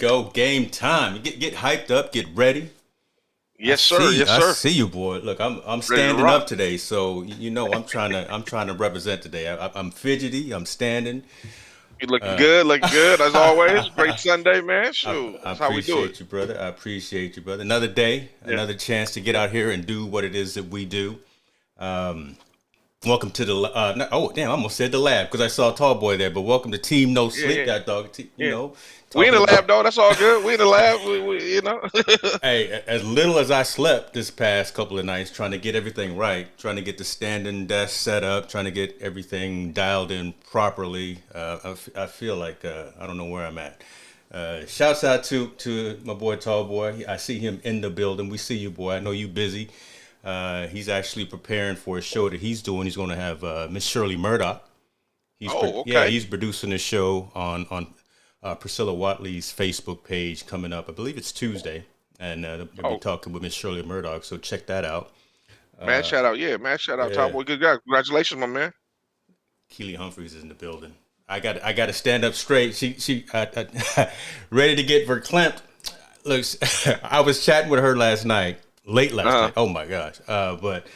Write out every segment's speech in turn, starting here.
go. Game time. Get hyped up. Get ready. Yes, sir. Yes, I sir. see you, boy. Look, I'm Ready to standing rock. up today, so I'm trying to represent today. I'm fidgety. I'm standing. You looking good as always. Great Sunday, man. I, Shoot, I that's how we do it. appreciate you, brother. I appreciate you, brother. Another day, Yeah, another chance to get yeah, out here and do what it is that we do. Um, Welcome to the oh damn! I almost said the lab because I saw a tall boy there. But welcome to Team No yeah, Sleep. yeah, That dog, yeah. We in talking the lab, about. though. That's all good. We in the lab. We. Hey, as little as I slept this past couple of nights, trying to get everything right, trying to get the standing desk set up, trying to get everything dialed in properly. I feel like I don't know where I'm at. Shouts out to my boy Tall Boy. I see him in the building. We see you, boy. I know you busy. He's actually preparing for a show that he's doing. He's going to have Miss Shirley Murdoch. Oh, Yeah, okay. he's producing a show on Priscilla Watley's Facebook page coming up. I believe it's Tuesday, and they'll be Oh, talking with Miss Shirley Murdoch. So check that out. man, shout out. Yeah, man, shout out. Top Yeah, boy, good guy. Congratulations, my man. Keely Humphreys is in the building. I got to stand up straight. She ready to get verklempt. Looks, I was chatting with her last night, late last Uh night. Oh my gosh! But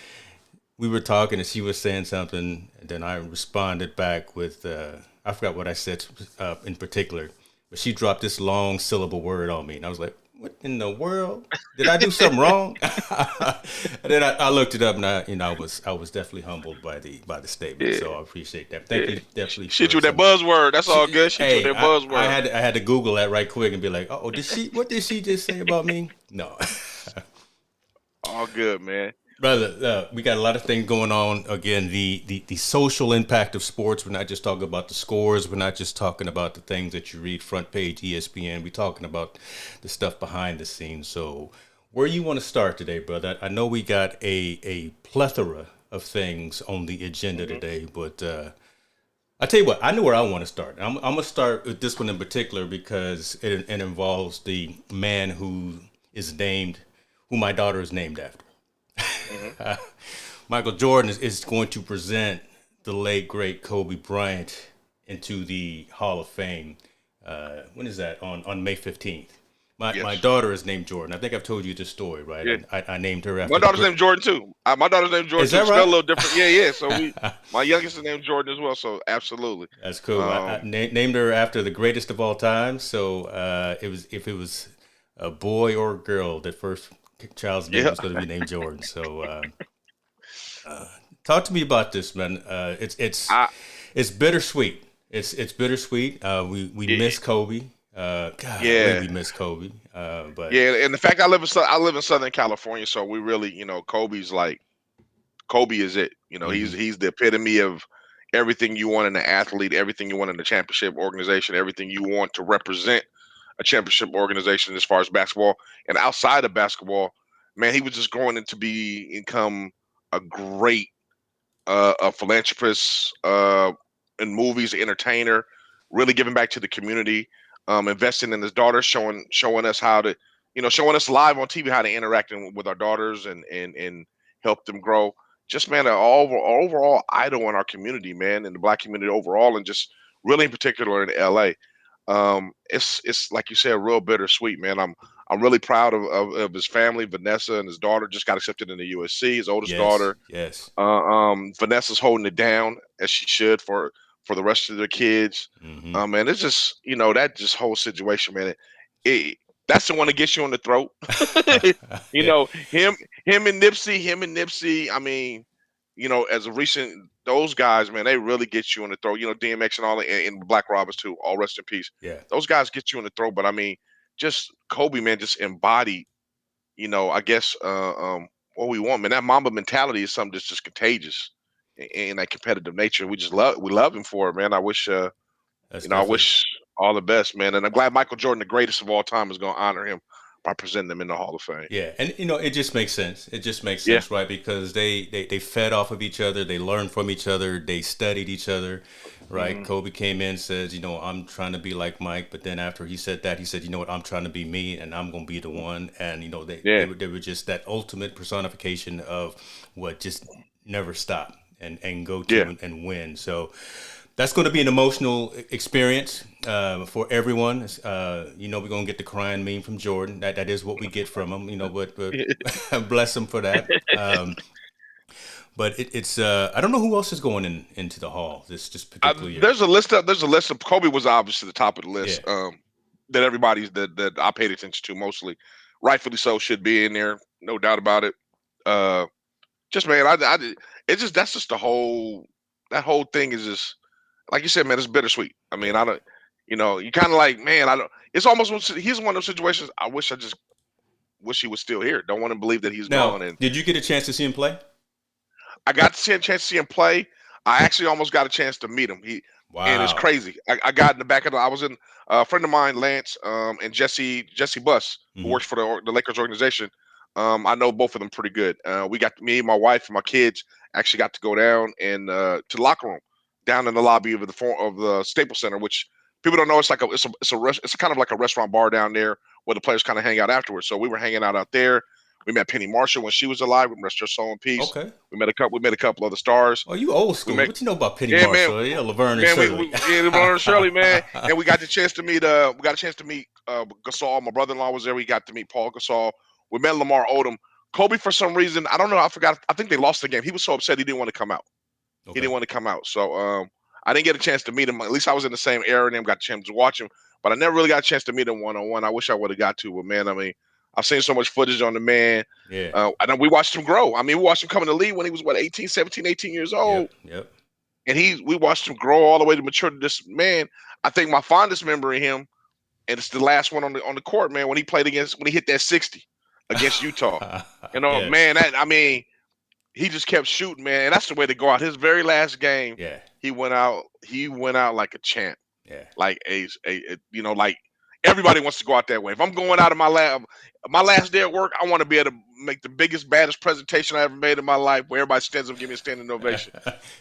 we were talking and she was saying something, and then I responded back with I forgot what I said in particular, but she dropped this long syllable word on me, and I was like, "What in the world? Did I do something wrong?" And then I looked it up, and I was definitely humbled by the statement. huh. So I appreciate that. Thank Yeah, you definitely shit you for with that some. buzzword. That's all good. Shit you with Hey, that I buzzword. had to Google that right quick and be like, "Oh, did she? What did she just say about me?" No. All good, man. Brother, we got a lot of things going on. Again, the social impact of sports. We're not just talking about the scores. We're not just talking about the things that you read front page ESPN. We're talking about the stuff behind the scenes. So, where you want to start today, brother? I know we got a plethora of things on the agenda Hmm. today, but I tell you what, I know where I want to start. I'm gonna start with this one in particular because it involves the man who my daughter is named after. Hmm. Michael Jordan is going to present the late great Kobe Bryant into the Hall of Fame. When is that? On May 15th. My Yes. daughter is named Jordan. I think I've told you this story, Yeah. right? I named her My after the daughter's great. named Jordan too. My daughter's named Jordan Is too. that Spelled a right? little different. Yeah, yeah. So my youngest is named Jordan as well. So absolutely. That's cool. I Um, named her after the greatest of all time. So it was if it was a boy or a girl, that first child's name yeah. was going to be named Jordan. So talk to me about this, man. I It's bittersweet. It's bittersweet. We yeah, miss Kobe. Golly, yeah. we miss Kobe. But Yeah, and the fact I live in Southern California, so we really, Kobe's like Kobe is it. He's mhm. he's the epitome of everything you want in an athlete, everything you want in a championship organization, everything you want to represent a championship organization as far as basketball. And outside of basketball, man, he was just going into become a great a philanthropist, in movies, entertainer, really giving back to the community, investing in his daughter, showing us how to, showing us live on TV how to interact with our daughters and help them grow. Just man, an overall idol in our community, man, in the black community overall, and just really in particular in LA. It's like you said, real bittersweet, man. I'm really proud of his family. Vanessa and his daughter just got accepted into USC. His oldest Yes, daughter, yes. Vanessa's holding it down as she should for the rest of their kids. Hmm. Man, it's just that just whole situation, man. It that's the one that gets you on the throat. you Yeah, know him and Nipsey. I mean, as a recent those guys, man, they really get you on the throat. DMX and all, and Black Robbers too. All rest in peace. yeah. Those guys get you on the throat, but I mean, just Kobe, man, just embodied I guess what we want, man. That Mamba mentality is something that's just contagious in that competitive nature. We love him for it, man. I wish That's I definitely. wish all the best, man. And I'm glad Michael Jordan, the greatest of all time, is going to honor him by presenting him in the Hall of Fame. Yeah, and it just makes sense. It just makes Yeah. sense, right? Because they fed off of each other, they learned from each other, they studied each other, right? Hmm. Kobe came in, says, I'm trying to be like Mike, but then after he said that, he said, you know what, I'm trying to be me, and I'm gonna be the one. And Yeah. they were just that ultimate personification of what just never stop and go to Yeah. and win. So That's going to be an emotional experience for everyone. We're going to get the crying meme from Jordan. That is what we get from him. But bless him for that. But it's I don't know who else is going into the Hall this particular year. There's a list of Kobe was obviously the top of the list. Yeah. That everybody's that I paid attention to mostly, rightfully so, should be in there, no doubt about it. Just man, it's just that's just that whole thing is just like you said, man. It's bittersweet. I mean, I don't, you kind of like, man, I don't. It's almost he's one of those situations. I just wish he was still here. Don't want to believe that he's gone. And did you get a chance to see him play? I got a chance to see him play. I actually almost got a chance to meet him. And it's crazy. I got in the back of I was in a friend of mine, Lance, and Jesse Buss, who works for the Lakers organization. I know both of them pretty good. Me, my wife, and my kids actually got to go down and to the locker room down in the lobby of the Staples Center, which people don't know. It's like it's kind of like a restaurant bar down there where the players kind of hang out afterwards. So we were hanging out there. We met Penny Marshall when she was alive. We rest her soul in peace. Okay. We met a couple other stars. Oh, you old school. What you know about Penny Marshall? Man, yeah, Laverne and Shirley. Laverne and Shirley, man. And we got a chance to meet Gasol. My brother-in-law was there. We got to meet Paul Gasol. We met Lamar Odom. Kobe, for some reason, I don't know. I forgot. I think they lost the game. He was so upset he didn't want to come out. Okay. He didn't want to come out. So I didn't get a chance to meet him. At least I was in the same area and got a chance to watch him. But I never really got a chance to meet him one-on-one. I wish I would have got to. But, man, I mean, I've seen so much footage on the man. Yeah. I know we watched him grow. I mean, we watched him come in the league when he was, 18 years old. Yep. And we watched him grow all the way to mature to this man. I think my fondest memory of him, and it's the last one on the court, man, when he hit that 60 against Utah. Yeah. Man, he just kept shooting, man. And that's the way to go out. His very last game, he went out like a champ. Yeah. Like like everybody wants to go out that way. If I'm going out of my last day at work, I want to be able to make the biggest, baddest presentation I ever made in my life where everybody stands up and give me a standing ovation.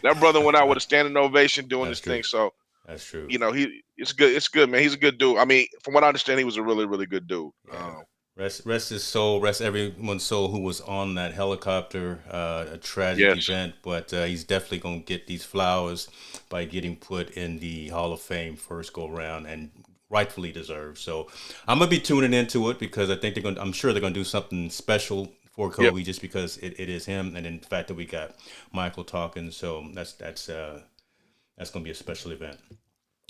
That brother went out with a standing ovation doing this thing. So that's true. It's good. It's good, man. He's a good dude. I mean, from what I understand, he was a really, really good dude. Yeah. Rest his soul, rest everyone's soul who was on that helicopter, a tragic event, but he's definitely going to get these flowers by getting put in the Hall of Fame first go around, and rightfully deserved. So I'm going to be tuning into it because I think I'm sure they're going to do something special for Kobe just because it is him. And in the fact that we got Michael talking. So that's going to be a special event.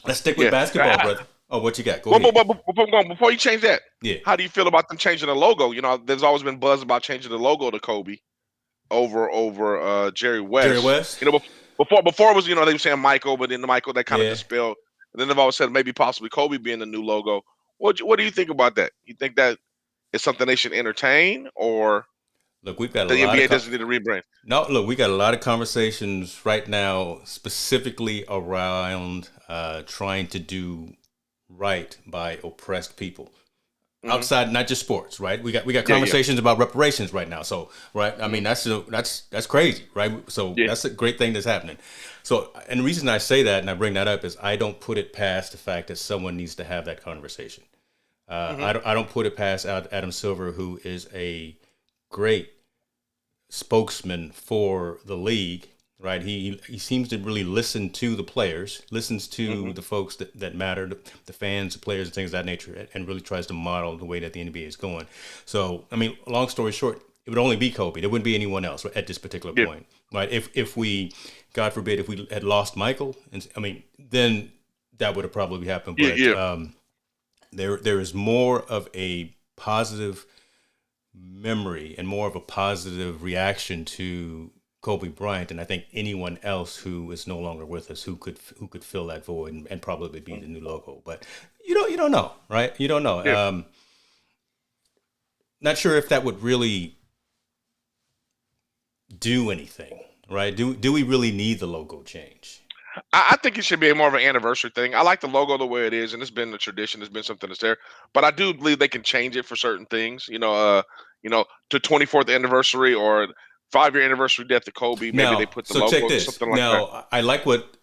Let's stick with basketball, brother. Oh, what you got? Go ahead. Before you change that, how do you feel about them changing the logo? There's always been buzz about changing the logo to Kobe over Jerry West. Jerry West? Before it was, they were saying Michael, but then the Michael, that kind of dispelled. And then they've always said maybe possibly Kobe being the new logo. What do you think about that? You think that is something they should entertain, or look, we've got the NBA doesn't need a rebrand? No, look, we got a lot of conversations right now specifically around trying to do right by oppressed people. Outside, not just sports, right? We got conversations about reparations right now. So, right, I mean that's crazy, right? So that's a great thing that's happening. So, and the reason I say that and I bring that up is I don't put it past the fact that someone needs to have that conversation. I don't put it past Adam Silver, who is a great spokesman for the league. Right, he seems to really listen to the players, listens to the folks that matter, the fans, the players, and things of that nature, and really tries to model the way that the NBA is going. So, I mean, long story short, it would only be Kobe. There wouldn't be anyone else at this particular point. Right? If we, God forbid, if we had lost Michael, then that would have probably happened. But there is more of a positive memory and more of a positive reaction to Kobe Bryant, and I think anyone else who is no longer with us who could fill that void and probably be the new logo. But you don't know, right? You don't know. Yeah. Not sure if that would really do anything, right? Do we really need the logo change? I think it should be more of an anniversary thing. I like the logo the way it is, and it's been a tradition. It's been something that's there. But I do believe they can change it for certain things. To 24th anniversary or 5-year anniversary death of Kobe. Maybe they put the logo or something like that. Now, I like what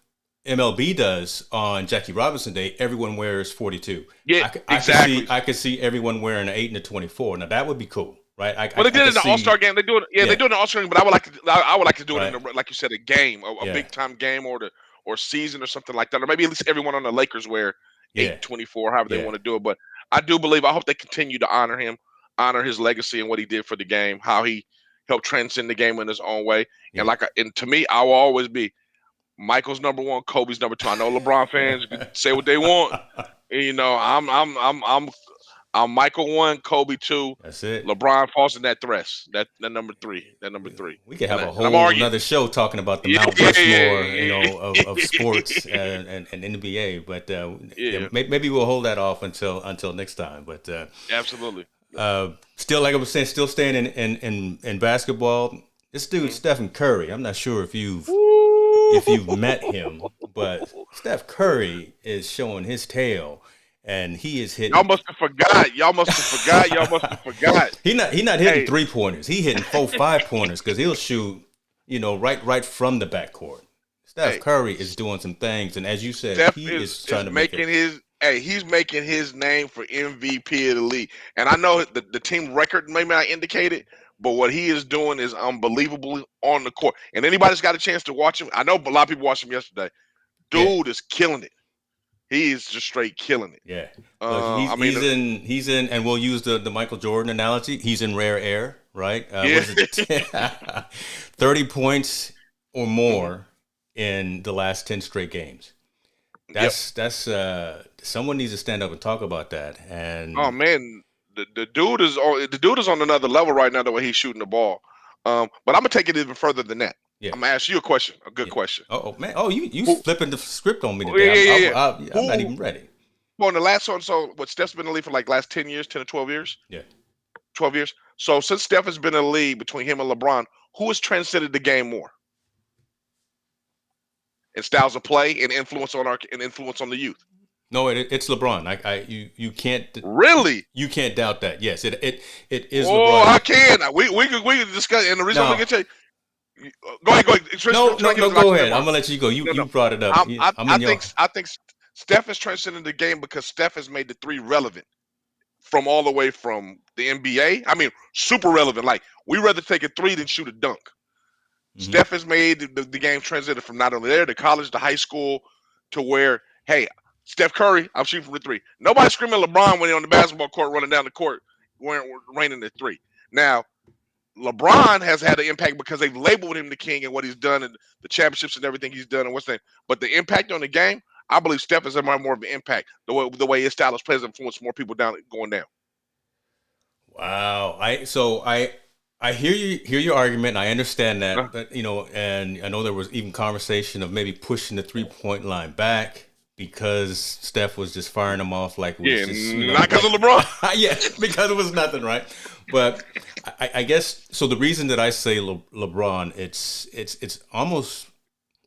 MLB does on Jackie Robinson Day. Everyone wears 42. Yeah, exactly. I could see everyone wearing an 8 and a 24. Now that would be cool, right? They did it in the All-Star game. They do it. Yeah, they do it in the All-Star game. But I would like to do it in like you said, a game, a big time game, or or season or something like that, or maybe at least everyone on the Lakers wear Yeah, 824, however they yeah, want to do it. But I do believe, I hope they continue to honor him, honor his legacy and what he did for the game, how he helped transcend the game in his own way. And yeah. and to me, I will always be Michael's number one, Kobe's number two. I know LeBron fans can say what they want. You know, I'm Michael one, Kobe two, That's it. LeBron falls in that thresh, that number three, that number three. We could And have a I'm whole arguing. another show talking about the Yeah, Mount yeah, Rushmore, yeah, of sports and NBA. But yeah, yeah, maybe we'll hold that off until next time. But absolutely. still, like I was saying, still staying in basketball. This dude, Mhm. Stephen Curry. I'm not sure if you've met him, but Woo! Steph Curry is showing his tail, and he is Y'all hitting. must have forgot. Y'all must have forgot. Y'all must have forgot. He not hitting Hey, 3-pointers. He hitting 4 5 pointers because he'll shoot, right from the backcourt. Steph hey, Curry is doing some things, and as you said, Steph he is is trying to make making it. his he's making his name for MVP of the league. And I know the team record may not indicate it, but what he is doing is unbelievable on the court. And anybody's got a chance to watch him. I know a lot of people watched him yesterday. Yeah, Dude is killing it. He is just straight killing it. yeah. Look, I mean, he's in, and we'll use the Michael Jordan analogy. He's in rare air, right? What yeah. is it? 30 points or Mhm. more in the last 10 straight games. Yep. That's someone needs to stand up and talk about that. Oh And man, the dude is on another level right now the way he's shooting the ball. But I'm gonna take it even further than that. yeah, I'm gonna ask you a question, a good yeah. question. Oh man. Oh, you Who? flipping the script on me Yeah, today. yeah, yeah, yeah. I'm not Who? even ready. Well, in the last one, so what? Steph's been in the league for like last 10 years, 10 or 12 years, Yeah. 12 years. So since Steph has been in the league, between him and LeBron, who has transcended the game more in styles of play and influence on the youth? No, it's LeBron. You can't Really? you can't doubt that. Yes, it is Oh, LeBron. I can. We can discuss. And the reason I'm Now, gonna get you, go ahead, go ahead. Try to get no. as I Go can. ahead. I'm gonna let you go. No, You no. brought it up. I'm in your. I think Steph has transcended the game because Steph has made the three relevant from all the way from the NBA. I mean, super relevant. Like we rather take a three than shoot a dunk. Mhm. Steph has made the game transited from not only there to college to high school to where, hey, Steph Curry, I'm shooting from the three. Nobody's screaming LeBron when he's on the basketball court running down the court, raining the three. Now, LeBron has had an impact because they've labeled him the king and what he's done and the championships and everything he's done and what's that. But the impact on the game, I believe Steph has had more of an impact. The way his style of play has influenced more people going down. Wow. I hear your argument. And I understand Uh, that, but and I know there was even conversation of maybe pushing the 3-point line back because Steph was just firing them off like it was yeah, just not because like of LeBron. yeah, because it was nothing, right? But I guess so. The reason that I say LeBron, it's almost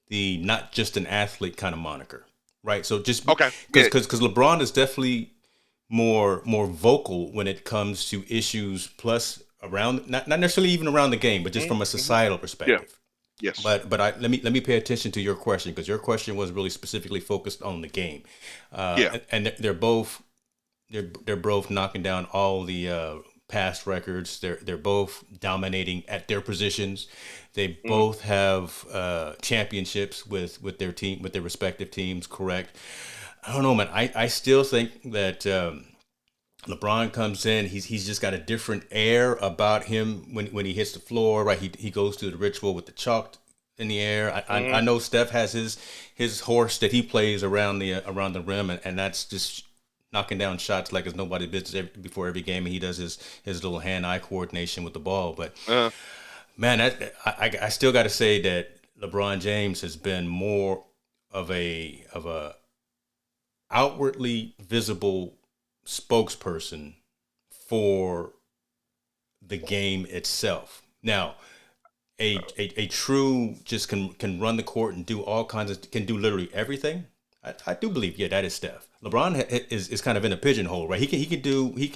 the not just an athlete kind of moniker, right? So just Okay, because yeah. because LeBron is definitely more vocal when it comes to issues plus around not necessarily even around the game, but just from a Mm-hmm. societal Yeah. perspective. Yes. But let me pay attention to your question because your question was really specifically focused on the game, Yeah. and they're both knocking down all the past records. They're both dominating at their positions. They Mm-hmm. both have championships with their team with their respective teams. Correct. I don't know, man. I still think that LeBron comes in. He's just got a different air about him when he hits the floor. Right. He goes through the ritual with the chalk in the air. I Mm-hmm. know Steph has his horse that he plays around the rim, and that's just knocking down shots like it's nobody's business before every game. And he does his little hand-eye coordination with the ball. But Uh, man, I still got to say that LeBron James has been more of a outwardly visible spokesperson for the game itself. Now, a true just can run the court and do all kinds of can do literally everything. I do believe that is Steph. LeBron is kind of in a pigeonhole, right? He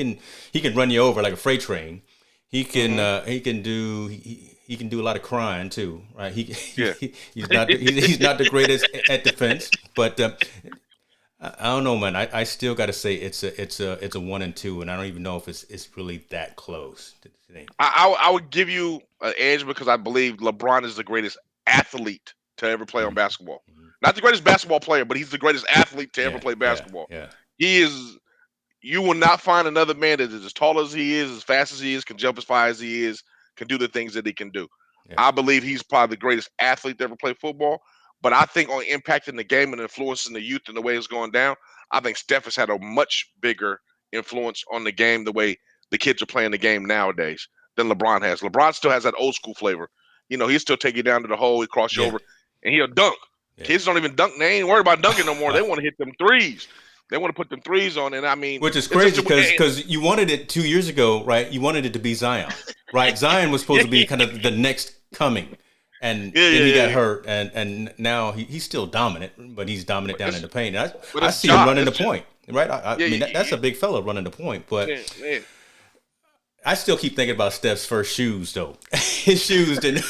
can run you over like a freight train. He can mm-hmm. he can do a lot of crying too, right? Yeah. He's not the greatest at defense, but I don't know, man. I still got to say it's a 1 and 2, and I don't even know if it's really that close to think. I would give you an edge because I believe LeBron is the greatest athlete to ever play on Mhm. basketball. Not the greatest basketball player, but he's the greatest athlete to ever Yeah, play yeah, basketball. yeah, He is. You will not find another man that is as tall as he is, as fast as he is, can jump as far as he is, can do the things that he can do. yeah. I believe he's probably the greatest athlete to ever play football. But I think on impacting the game and influencing the youth and the way it's going down, I think Steph has had a much bigger influence on the game, the way the kids are playing the game nowadays, than LeBron has. LeBron still has that old school flavor. He'll still take you down to the hole, he cross you Yeah, over, and he'll dunk. yeah. Kids don't even dunk. They ain't worried about dunking no more. They want to hit them threes. They want to put them threes on. And I mean, Which is it's just crazy because you wanted it 2 years ago, right? You wanted it to be Zion, right? Zion was supposed to be kind of the next coming, and then he got hurt, and now he's still dominant, but he's dominant down in the paint. I see him running the point, right? I mean, that's a big fella running the point, but I still keep thinking about Steph's first shoes, though. His shoes didn't.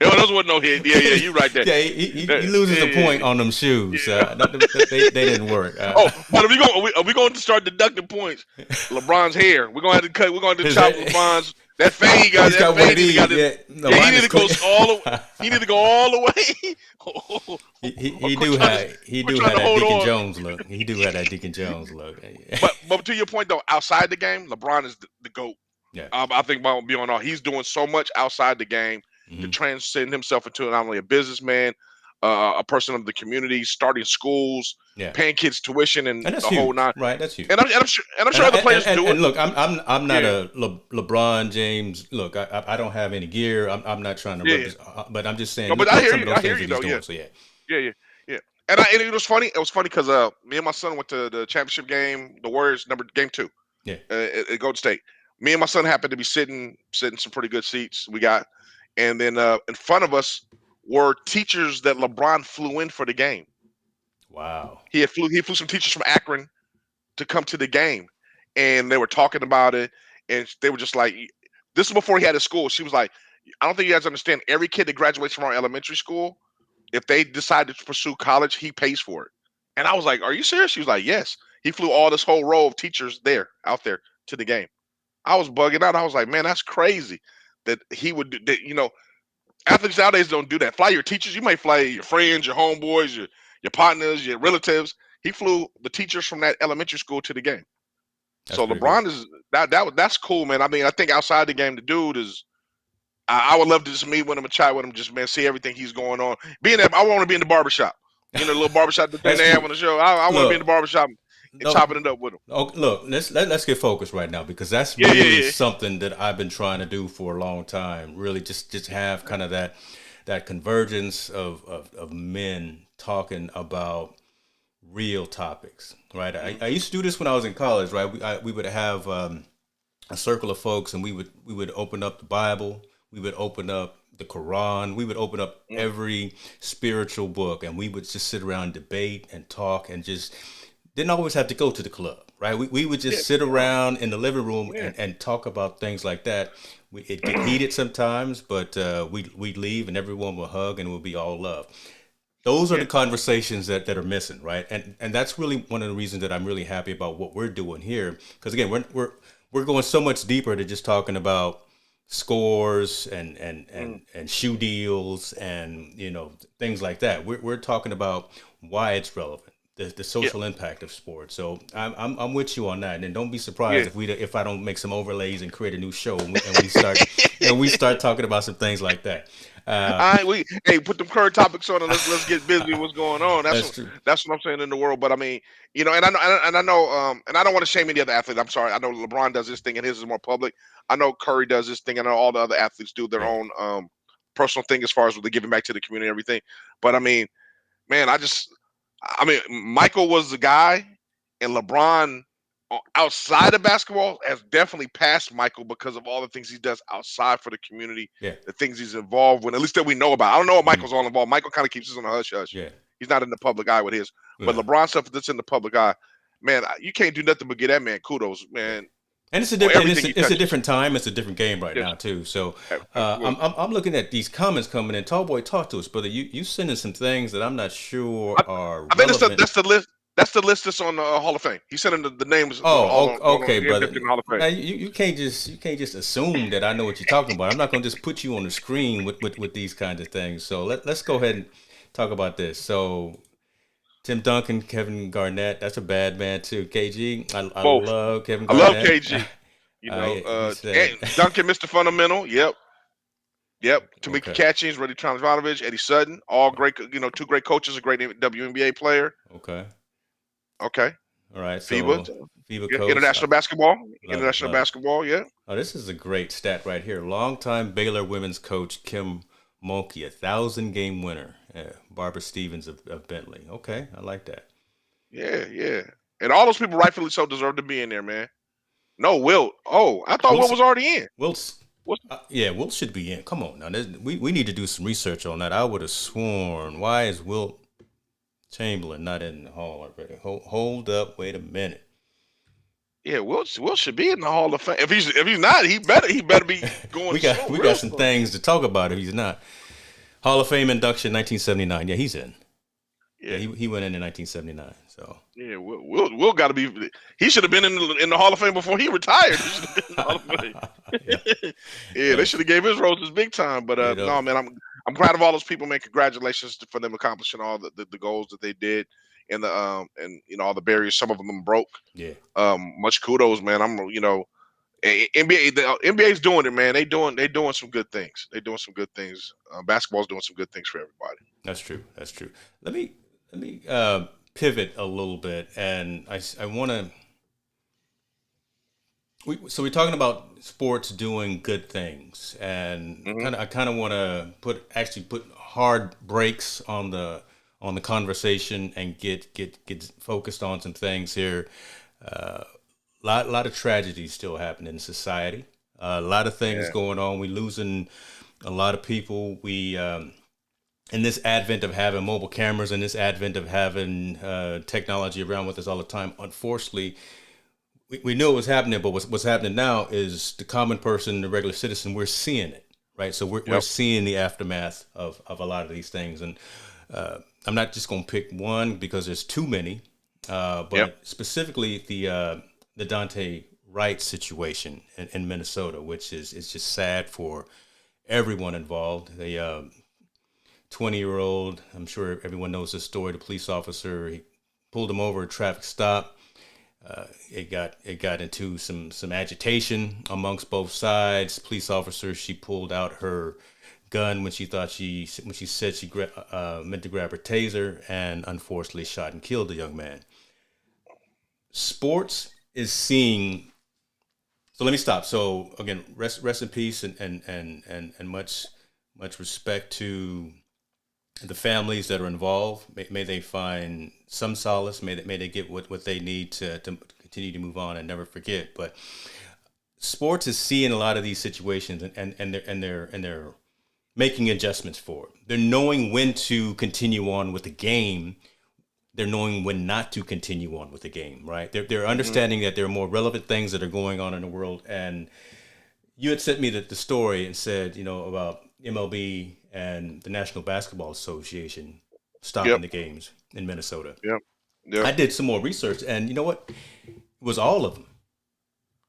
Those wasn't no hit. Yeah, you right there. Yeah, he loses the point on them shoes. They didn't work. But are we going to start deducting points? LeBron's hair. We're gonna have to cut. We're going to chop LeBron's that fade. He got that fade. He need to go all the. He need to go all the way. He do have that Deacon Jones look. He do have that Deacon Jones look. But to your point though, outside the game, LeBron is the GOAT. Yeah. I think beyond all, he's doing so much outside the game to transcend himself into not only a businessman, a person of the community, starting schools, paying kids tuition, and the whole nine. Right, that's huge. And I'm sure other players do it. And look, I'm not a LeBron James. Look, I don't have any gear. I'm not trying to, but I'm just saying. No, but I hear some you. Of those I hear things you. That Though, he's doing, yeah. And it was funny. It was funny because me and my son went to the championship game, the Warriors game 2. Yeah. At Golden State. Me and my son happened to be sitting some pretty good seats. We got, and then in front of us were teachers that LeBron flew in for the game. Wow. He flew some teachers from Akron to come to the game, and they were talking about it, and they were just like, this is before he had his school. She was like, I don't think you guys understand. Every kid that graduates from our elementary school, if they decide to pursue college, he pays for it. And I was like, are you serious? She was like, yes. He flew all this whole row of teachers out there to the game. I was bugging out. I was like, man, that's crazy that he would do that. Athletes nowadays don't do that. Fly your teachers. You may fly your friends, your homeboys, your partners, your relatives. He flew the teachers from that elementary school to the game. That's so LeBron is that's cool, man. I mean, I think outside the game, the dude is. I would love to just meet with him and chat with him, just see everything he's going on. I want to be in the barbershop. The little barbershop that they have on the show. I want to be in the barbershop. And chopping it up with him. Oh, look, let's get focused right now because that's really something that I've been trying to do for a long time. Really, just have kind of that convergence of men talking about real topics, right? I used to do this when I was in college, right? We would have a circle of folks, and we would open up the Bible, we would open up the Quran, we would open up every spiritual book, and we would just sit around, debate, and talk, and just. Didn't always have to go to the club, right? We would just sit around in the living room and talk about things like that. It get heated sometimes, but we'd leave and everyone would hug and it would be all love. Those are the conversations that are missing, right? And that's really one of the reasons that I'm really happy about what we're doing here. Because again, we're going so much deeper to just talking about scores and shoe deals and things like that. We're talking about why it's relevant. The social impact of sports. So I'm with you on that, and don't be surprised if I don't make some overlays and create a new show and we start talking about some things like that. Put them current topics on and let's get busy with what's going on. That's what I'm saying in the world. But I mean, and I know, and I don't want to shame any other athlete. I'm sorry. I know LeBron does this thing and his is more public. I know Curry does this thing. I know all the other athletes do their own personal thing as far as the giving back to the community and everything. But I mean, man, Michael was the guy, and LeBron outside of basketball has definitely passed Michael because of all the things he does outside for the community, the things he's involved with, at least that we know about. I don't know what Michael's all involved. Michael kind of keeps us on the hush hush. Yeah. He's not in the public eye with his. But LeBron stuff that's in the public eye, man, you can't do nothing but give that man kudos, man. And it's a different time. It's a different game right now too. So I'm looking at these comments coming in. Tallboy, talk to us, brother. You sending some things that I'm not sure are. I think that's the list. That's the list that's on the Hall of Fame. He's sending the names. Okay, brother. Hall of Fame. Now, you can't just assume that I know what you're talking about. I'm not going to just put you on the screen with these kinds of things. So let's go ahead and talk about this. So Tim Duncan, Kevin Garnett, that's a bad man too. KG, I Both. love Kevin I love Garnett. KG. You know, He said, and Duncan, Mr. Fundamental. Yep. Yep. Tamika okay, Catchings, Rudy Transvanovich, Eddie Sutton, all great. You know, two great coaches, a great WNBA player. okay, Okay. all right. FIBA, So FIBA yeah, coach, international basketball, love it, love it. Yeah. Oh, this is a great stat right here. Longtime Baylor women's coach Kim Mulkey, 1,000 game winner. Barbara Stevens of Bentley. Okay, I like that. Yeah, yeah. And all those people rightfully so deserve to be in there, man. No, Wilt. Oh, I thought Wilt Wilt's, was already in. Wilt's, What's yeah, Wilt should be in. Come on now, we need to do some research on that. I would have sworn. Why is Wilt Chamberlain not in the hall already? Hold up, wait a minute. Yeah, Wilt should be in the Hall of Fame. If he's not, he better be going slow, We got real some slow. things to talk about if he's not. Hall of Fame induction 1979. Yeah, he's in. Yeah, Yeah, he went in 1979. So yeah. Wilt got to be. He should have been in the Hall of Fame before he retired. He should have been in the Hall of yeah, Fame. Yeah, they that's should have gave his roses big time. But you know no, man, I'm proud of all those people, man. Congratulations for them accomplishing all the goals that they did, and all the barriers. Some of them broke. yeah, Much kudos, man. NBA, the NBA's doing it, man. They doing some good things. They doing some good things. Basketball's doing some good things for everybody. that's true. That's true. Let me pivot a little bit, and I want to. So we're talking about sports doing good things, and Hmm. I kind of want to put hard brakes on the conversation and get focused on some things here. Lot of tragedies still happening in society. A lot of things Yeah, going on. We losing a lot of people. We in this advent of having mobile cameras and this advent of having technology around with us all the time. Unfortunately, we knew it was happening, but what's happening now is the common person, the regular citizen, we're seeing it, right? So we're yep, seeing the aftermath of a lot of these things, and I'm not just going to pick one because there's too many, yep, but specifically the Daunte Wright situation in Minnesota, which is just sad for everyone involved. The 20-year-old, I'm sure everyone knows this story. The police officer, he pulled him over at a traffic stop. It got into some agitation amongst both sides. Police officer, she pulled out her gun when she said she meant to grab her taser, and unfortunately shot and killed the young man. Sports is seeing. So let me stop. So again, rest in peace, and much respect to the families that are involved. May they find some solace. May they get what they need to continue to move on and never forget. But sports is seeing a lot of these situations, and they're making adjustments for it. They're knowing when to continue on with the game. They're knowing when not to continue on with the game. Right? They're hmm understanding that there are more relevant things that are going on in the world. And you had sent me the story and said, about MLB and the National Basketball Association stopping yep, the games in Minnesota. yep, yep. I did some more research, and you know what? It was all of them.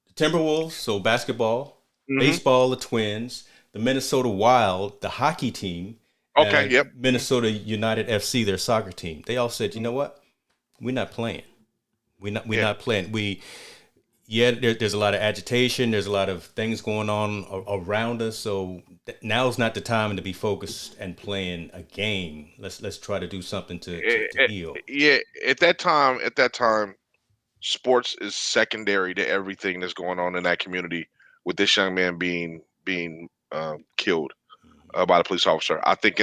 The Timberwolves, so basketball, Hmm. baseball, the Twins, the Minnesota Wild, the hockey team, Okay, yep. and Minnesota United FC, their soccer team. They all said, you know what? We're not playing. We're Yeah. not playing. There's a lot of agitation. There's a lot of things going on around us. So now's not the time to be focused and playing a game. Let's try to do something to heal. Yeah. At that time, sports is secondary to everything that's going on in that community. With this young man being killed by the police officer, I think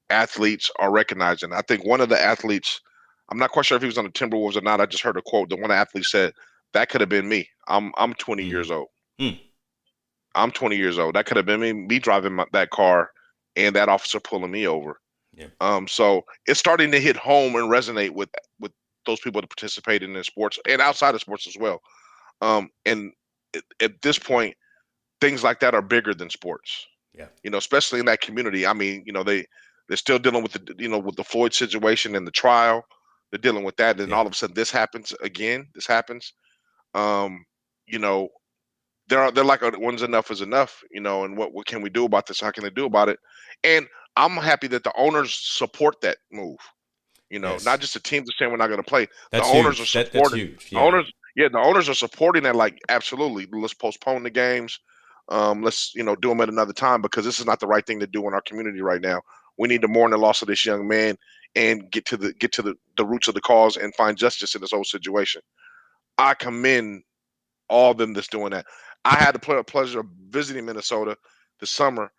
athletes are recognizing. I think one of the athletes, I'm not quite sure if he was on the Timberwolves or not. I just heard a quote that one athlete said, "That could have been me. I'm 20 Mm-hmm. years old. Mm, I'm 20 years old. That could have been me driving that car, and that officer pulling me over." yeah, So it's starting to hit home and resonate with those people that participate in sports and outside of sports as well. And at this point, things like that are bigger than sports. yeah, Especially in that community. I mean, they're still dealing with with the Floyd situation and the trial. They're dealing with that, and yeah, all of a sudden this happens again. This happens. Um, you know, they're like, when's enough is enough? And what can we do about this? How can they do about it? And I'm happy that the owners support that move. Not Yes, just the teams are saying we're not going to play. The that's owners are huge. That's supporting. huge. The Yeah, owners, yeah, the owners are supporting that. Like, absolutely, let's postpone the games. Let's do them at another time because this is not the right thing to do in our community right now. We need to mourn the loss of this young man and get to the roots of the cause and find justice in this whole situation. I commend all of them that's doing that. I had the pleasure of visiting Minnesota this summer.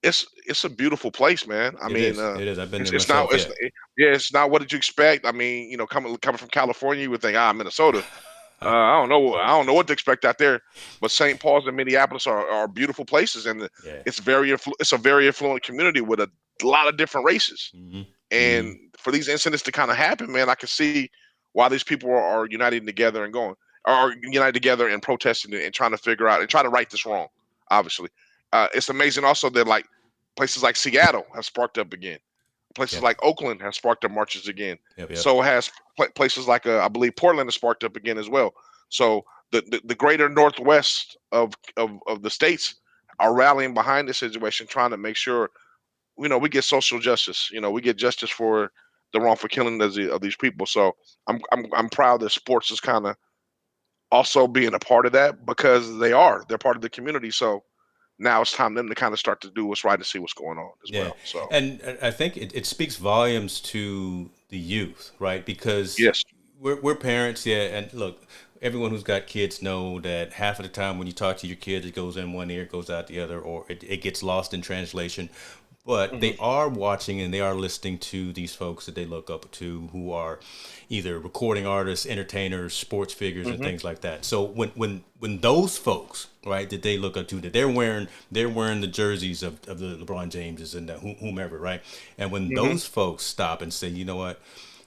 It's a beautiful place, man. I it mean, is. It is. I've been there it's not myself. it's Yeah. yeah, it's not what did you expect. I mean, coming from California, you would think, Minnesota. I don't know. I don't know what to expect out there. But St. Paul's and Minneapolis are beautiful places, and Yeah. it's a very affluent community with a lot of different races. Hmm. And Hmm. for these incidents to kind of happen, man, I can see why these people are uniting together and are united together and protesting and trying to figure out and try to right this wrong. Obviously, it's amazing also that like places like Seattle have sparked up again. Places Yep. like Oakland have sparked up marches again. Yep. Yep. So has places like I believe Portland has sparked up again as well. So the greater northwest of the states are rallying behind this situation, trying to make sure we get social justice. We get justice for the wrongful killing of these people. So I'm proud that sports is kind of also being a part of that because they're part of the community. So now it's time them to kind of start to do what's right and see what's going on as Yeah, well. So and I think it speaks volumes to the youth, right? Because yes. we're parents, yeah. And look, everyone who's got kids know that half of the time when you talk to your kids, it goes in one ear, goes out the other, or it gets lost in translation. But Hmm. they are watching and they are listening to these folks that they look up to, who are either recording artists, entertainers, sports figures, and Hmm. things like that. So when those folks, right, that they look up to, that they're wearing the jerseys of the LeBron Jameses and the whomever, right, and when Hmm. those folks stop and say, you know what,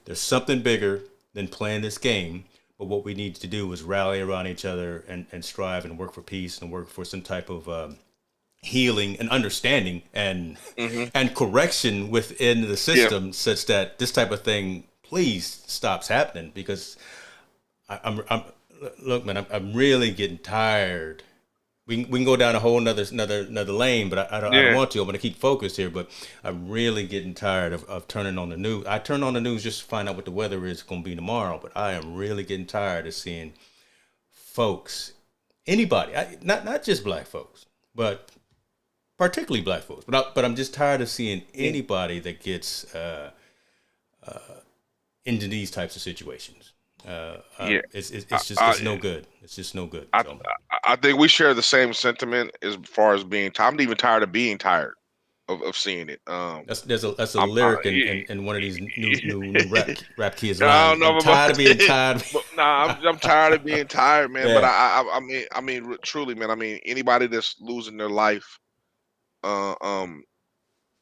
there's something bigger than playing this game. But what we need to do is rally around each other and strive and work for peace and work for some type of healing and understanding Hmm. and correction within the Yeah. system such that this type of thing please stops happening because I'm look, man, I'm really getting tired. We can go down a whole another lane, but I don't Yeah. want to. I'm going to keep focused here, but I'm really getting tired of turning on the news. I turn on the news just to find out what the weather is going to be tomorrow, but I am really getting tired of seeing folks, anybody, not just black folks, but particularly black folks. But I'm just tired of seeing Mm. anybody that gets into these types of situations. Yeah. I, It's no I, good. It's just no good. I So I think we share the same sentiment as far as being tired. I'm even tired of being tired of seeing it. that's a I'm lyric in one of these new rap kids I line. don't I'm know about tired of being it, tired. but nah, I'm tired of being tired, man. But Yeah. I mean, truly, man. I mean, anybody that's losing their life, uh, um,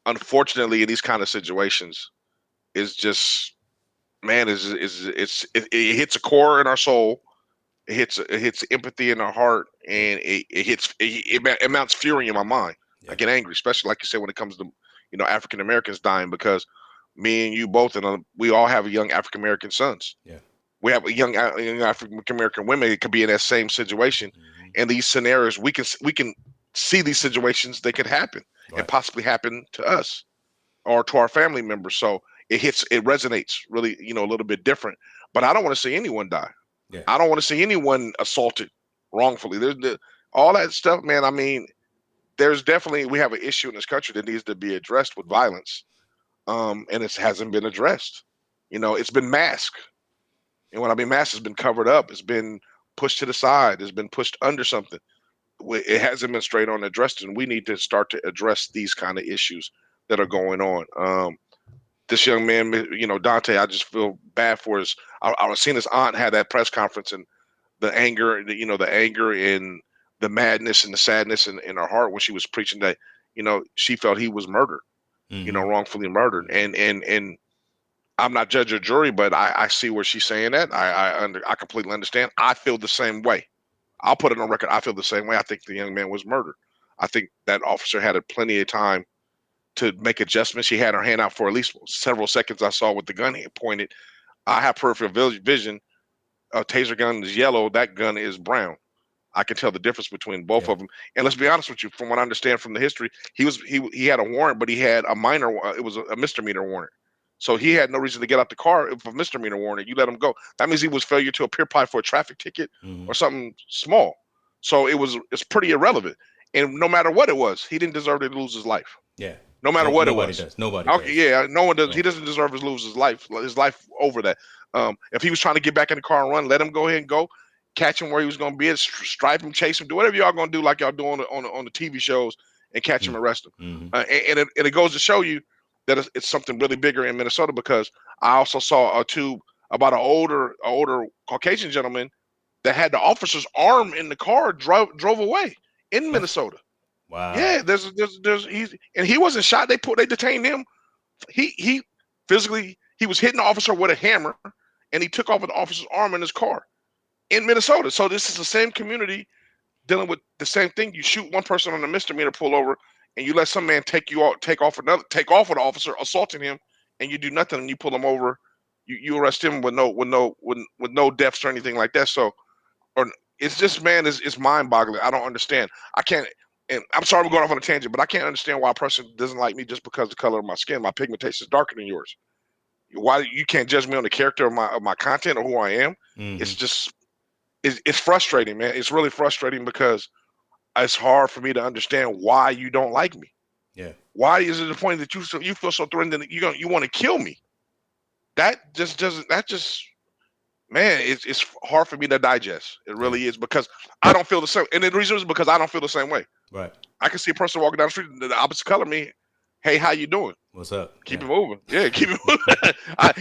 unfortunately, in these kind of situations, is just man, it hits a core in our soul. It hits empathy in our heart, Yeah. and it mounts fury in my mind. I Yeah. get angry, especially like you said when it comes to African Americans dying because me and you both and we all have young African American sons. Yeah. We have young African American women that could be in that same situation, Hmm. and these scenarios we can see these situations they could happen and Right. possibly happen to us or to our family members. So it resonates really a little bit different. But I don't want to see anyone die. Yeah. I don't want to see anyone assaulted wrongfully. All that stuff, man. I mean, there's definitely we have an issue in this country that needs to be addressed with violence, and it hasn't been addressed. It's been masked, and when I mean masked, it's been covered up. It's been pushed to the side. It's been pushed under something. It hasn't been straight on addressed, and we need to start to address these kind of issues that are going on. This young man, Daunte, I just feel bad for his. I was seeing his aunt had that press conference, and the anger, the anger and the madness and the sadness in her heart when she was preaching that, she felt he was murdered, Hmm. wrongfully murdered. Hmm. And I'm not judge or jury, but I see where she's saying that. I completely understand. I feel the same way. I'll put it on record. I feel the same way. I think the young man was murdered. I think that officer had plenty of time to make adjustments. She had her hand out for at least several seconds. I saw with the gun pointed. I have peripheral vision. A taser gun is yellow. That gun is brown. I can tell the difference between both of them. And let's be honest with you, from what I understand from the history, he had a warrant, but he had a minor. It was a misdemeanor warrant. So he had no reason to get out the car if a misdemeanor warrant. You let him go. That means he was failure to appear probably for a traffic ticket or something small. So it's pretty irrelevant. And no matter what it was, he didn't deserve to lose his life. Yeah. No matter what it Nobody was. does. Nobody Okay, does. yeah, no one does. No. He doesn't deserve to lose his life over that. If he was trying to get back in the car and run, let him go ahead and go. Catch him where he was going to be, stripe him, chase him, do whatever y'all going to do, like y'all do on the TV shows, and catch him, arrest him. And it goes to show you that it's something really bigger in Minnesota, because I also saw about an older Caucasian gentleman that had the officer's arm in the car, drove away in Minnesota. Wow. Yeah, there's he wasn't shot. They detained him. He physically, he was hitting the officer with a hammer, and he took off an officer's arm in his car in Minnesota. So this is the same community dealing with the same thing. You shoot one person on a misdemeanor pullover, and you let some man take off an officer assaulting him, and you do nothing, and you pull him over. You arrest him with no deaths or anything like that. So, or it's just, man, it's mind boggling. I don't understand. I can't. And I'm sorry I'm going off on a tangent, but I can't understand why a person doesn't like me just because of the color of my skin. My pigmentation is darker than yours. Why you can't judge me on the character of my content or who I am? It's just it's frustrating, man. It's really frustrating, because it's hard for me to understand why you don't like me. Yeah. Why is it the point that you feel so threatened that you want to kill me? That just doesn't. That just, man, it's hard for me to digest. It really is, because I don't feel the same. And the reason is because I don't feel the same way. Right. I can see a person walking down the street the opposite color of me. Hey, how you doing? What's up? Keep it moving. Yeah, keep it moving.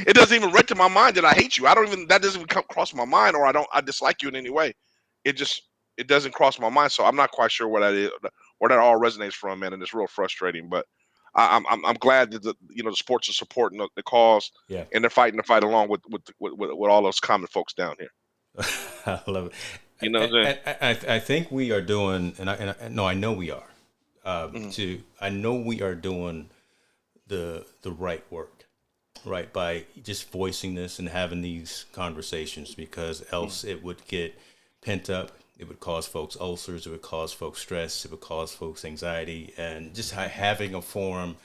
It doesn't even register my mind that I hate you. That doesn't even come across my mind, or I dislike you in any way. It doesn't cross my mind. So I'm not quite sure where that is, where that all resonates from, man. And it's real frustrating. But I'm glad that the sports are supporting the cause, and they're fighting the fight along with all those common folks down here. I love it. You know what I'm saying? I think we are doing, I know we are. I know we are doing the right work, right, by just voicing this and having these conversations, because else it would get pent up. It would cause folks ulcers. It would cause folks stress. It would cause folks anxiety. And just having a forum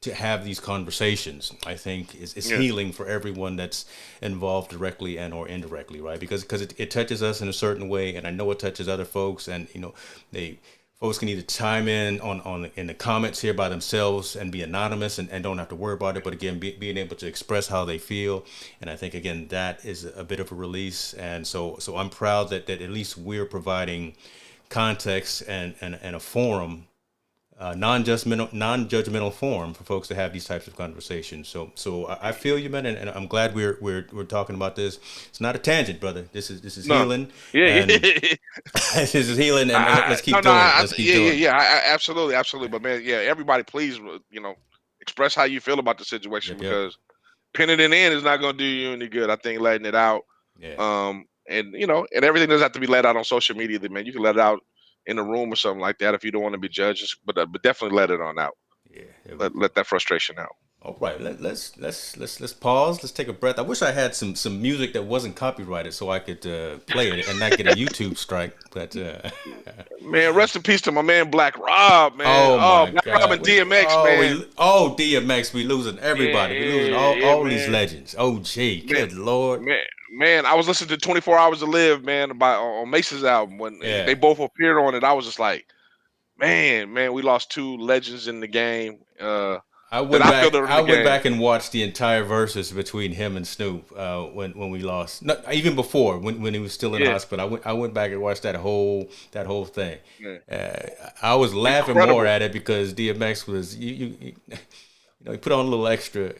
to have these conversations, I think, is healing for everyone that's involved directly and or indirectly, right? Because it touches us in a certain way, and I know it touches other folks, and folks can either chime in in the comments here by themselves and be anonymous and don't have to worry about it, but again, being able to express how they feel, and I think again that is a bit of a release, and so I'm proud that at least we're providing context and a forum. Non-judgmental forum for folks to have these types of conversations. So I feel you, man, and I'm glad we're talking about this. It's not a tangent, brother. This is healing. Yeah, this is healing, and let's keep doing it. Let's keep doing it. Yeah, absolutely. But man, yeah, everybody, please, express how you feel about the situation, because pinning it in is not going to do you any good. I think letting it out, and everything doesn't have to be let out on social media. Man, you can let it out in a room or something like that if you don't want to be judged, but definitely let it on out. Yeah, let that frustration out. All right, let's pause. Let's take a breath. I wish I had some music that wasn't copyrighted so I could play it and not get a YouTube strike. But man, rest in peace to my man Black Rob, man. Oh my Black God. Rob and DMX, man. DMX, we losing everybody. We losing all these legends. OG, good Lord. Man, I was listening to 24 Hours to Live, man, on Mace's album when they both appeared on it. I was just like, man, we lost two legends in the game. I went back and watched the entire verses between him and Snoop when we lost. Even before when he was still in the hospital. I went back and watched that whole thing. I was laughing more at it because DMX was he put on a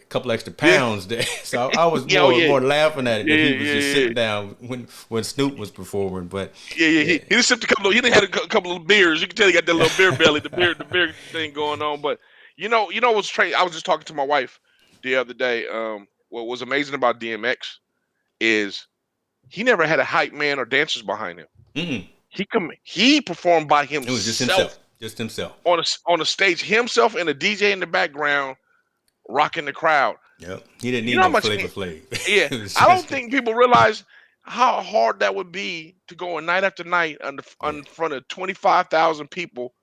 couple extra pounds there. So I was more laughing at it than he was just sitting down when Snoop was performing. But he just sipped a couple. He didn't have a couple of beers. You can tell he got that little beer belly, the beer thing going on. But what's crazy? I was just talking to my wife the other day. What was amazing about DMX is he never had a hype man or dancers behind him. Mm-mm. He performed by himself. It was just himself on a stage, himself and a DJ in the background, rocking the crowd. Yep. He didn't need no Flavor Flav. Yeah. I don't think people realize how hard that would be to go night after night Yeah. in front of 25,000 people,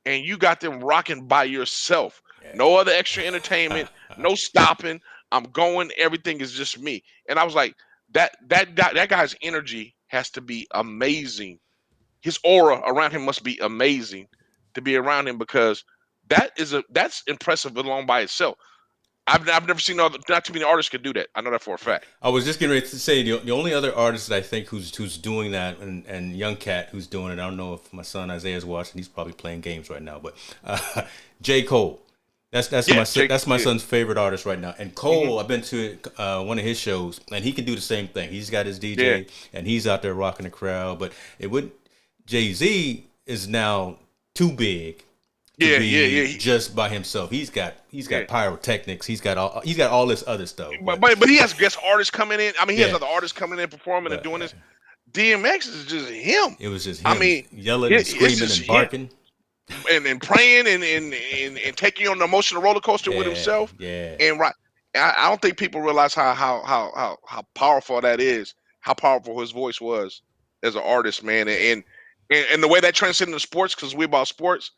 and you got them rocking by yourself. No other extra entertainment, no stopping. I'm going. Everything is just me. And I was like, that guy's energy has to be amazing. His aura around him must be amazing to be around him, because that's impressive alone by itself. I've never seen not too many artists could do that. I know that for a Yeah. fact. I was just getting ready to say the only other artist that I think who's doing that, and young cat who's doing it. I don't know if my son Isaiah's watching. He's probably playing games right now, but J. Cole. Yeah, Jake. That's my Yeah. son's favorite artist right now. And Hmm. Cole, I've been to one of his shows, and he can do the same thing. He's got his Yeah. DJ, and he's out there rocking the crowd. But it would Jay-Z is now too big to Yeah. Yeah. be Yeah. just by himself. He's Yeah. got pyrotechnics. He's got all this other stuff. But he has guest artists coming in. I mean, he has Yeah, other artists coming in performing and but doing this. DMX is just him. it was just I him mean, yelling and it's screaming just and him, barking. and praying and taking you on the emotional roller coaster with Yeah, himself. yeah, And right, I don't think people realize how powerful that is. How powerful his voice was as an artist, man. yeah. And the way that transcended into sports, because we about sports.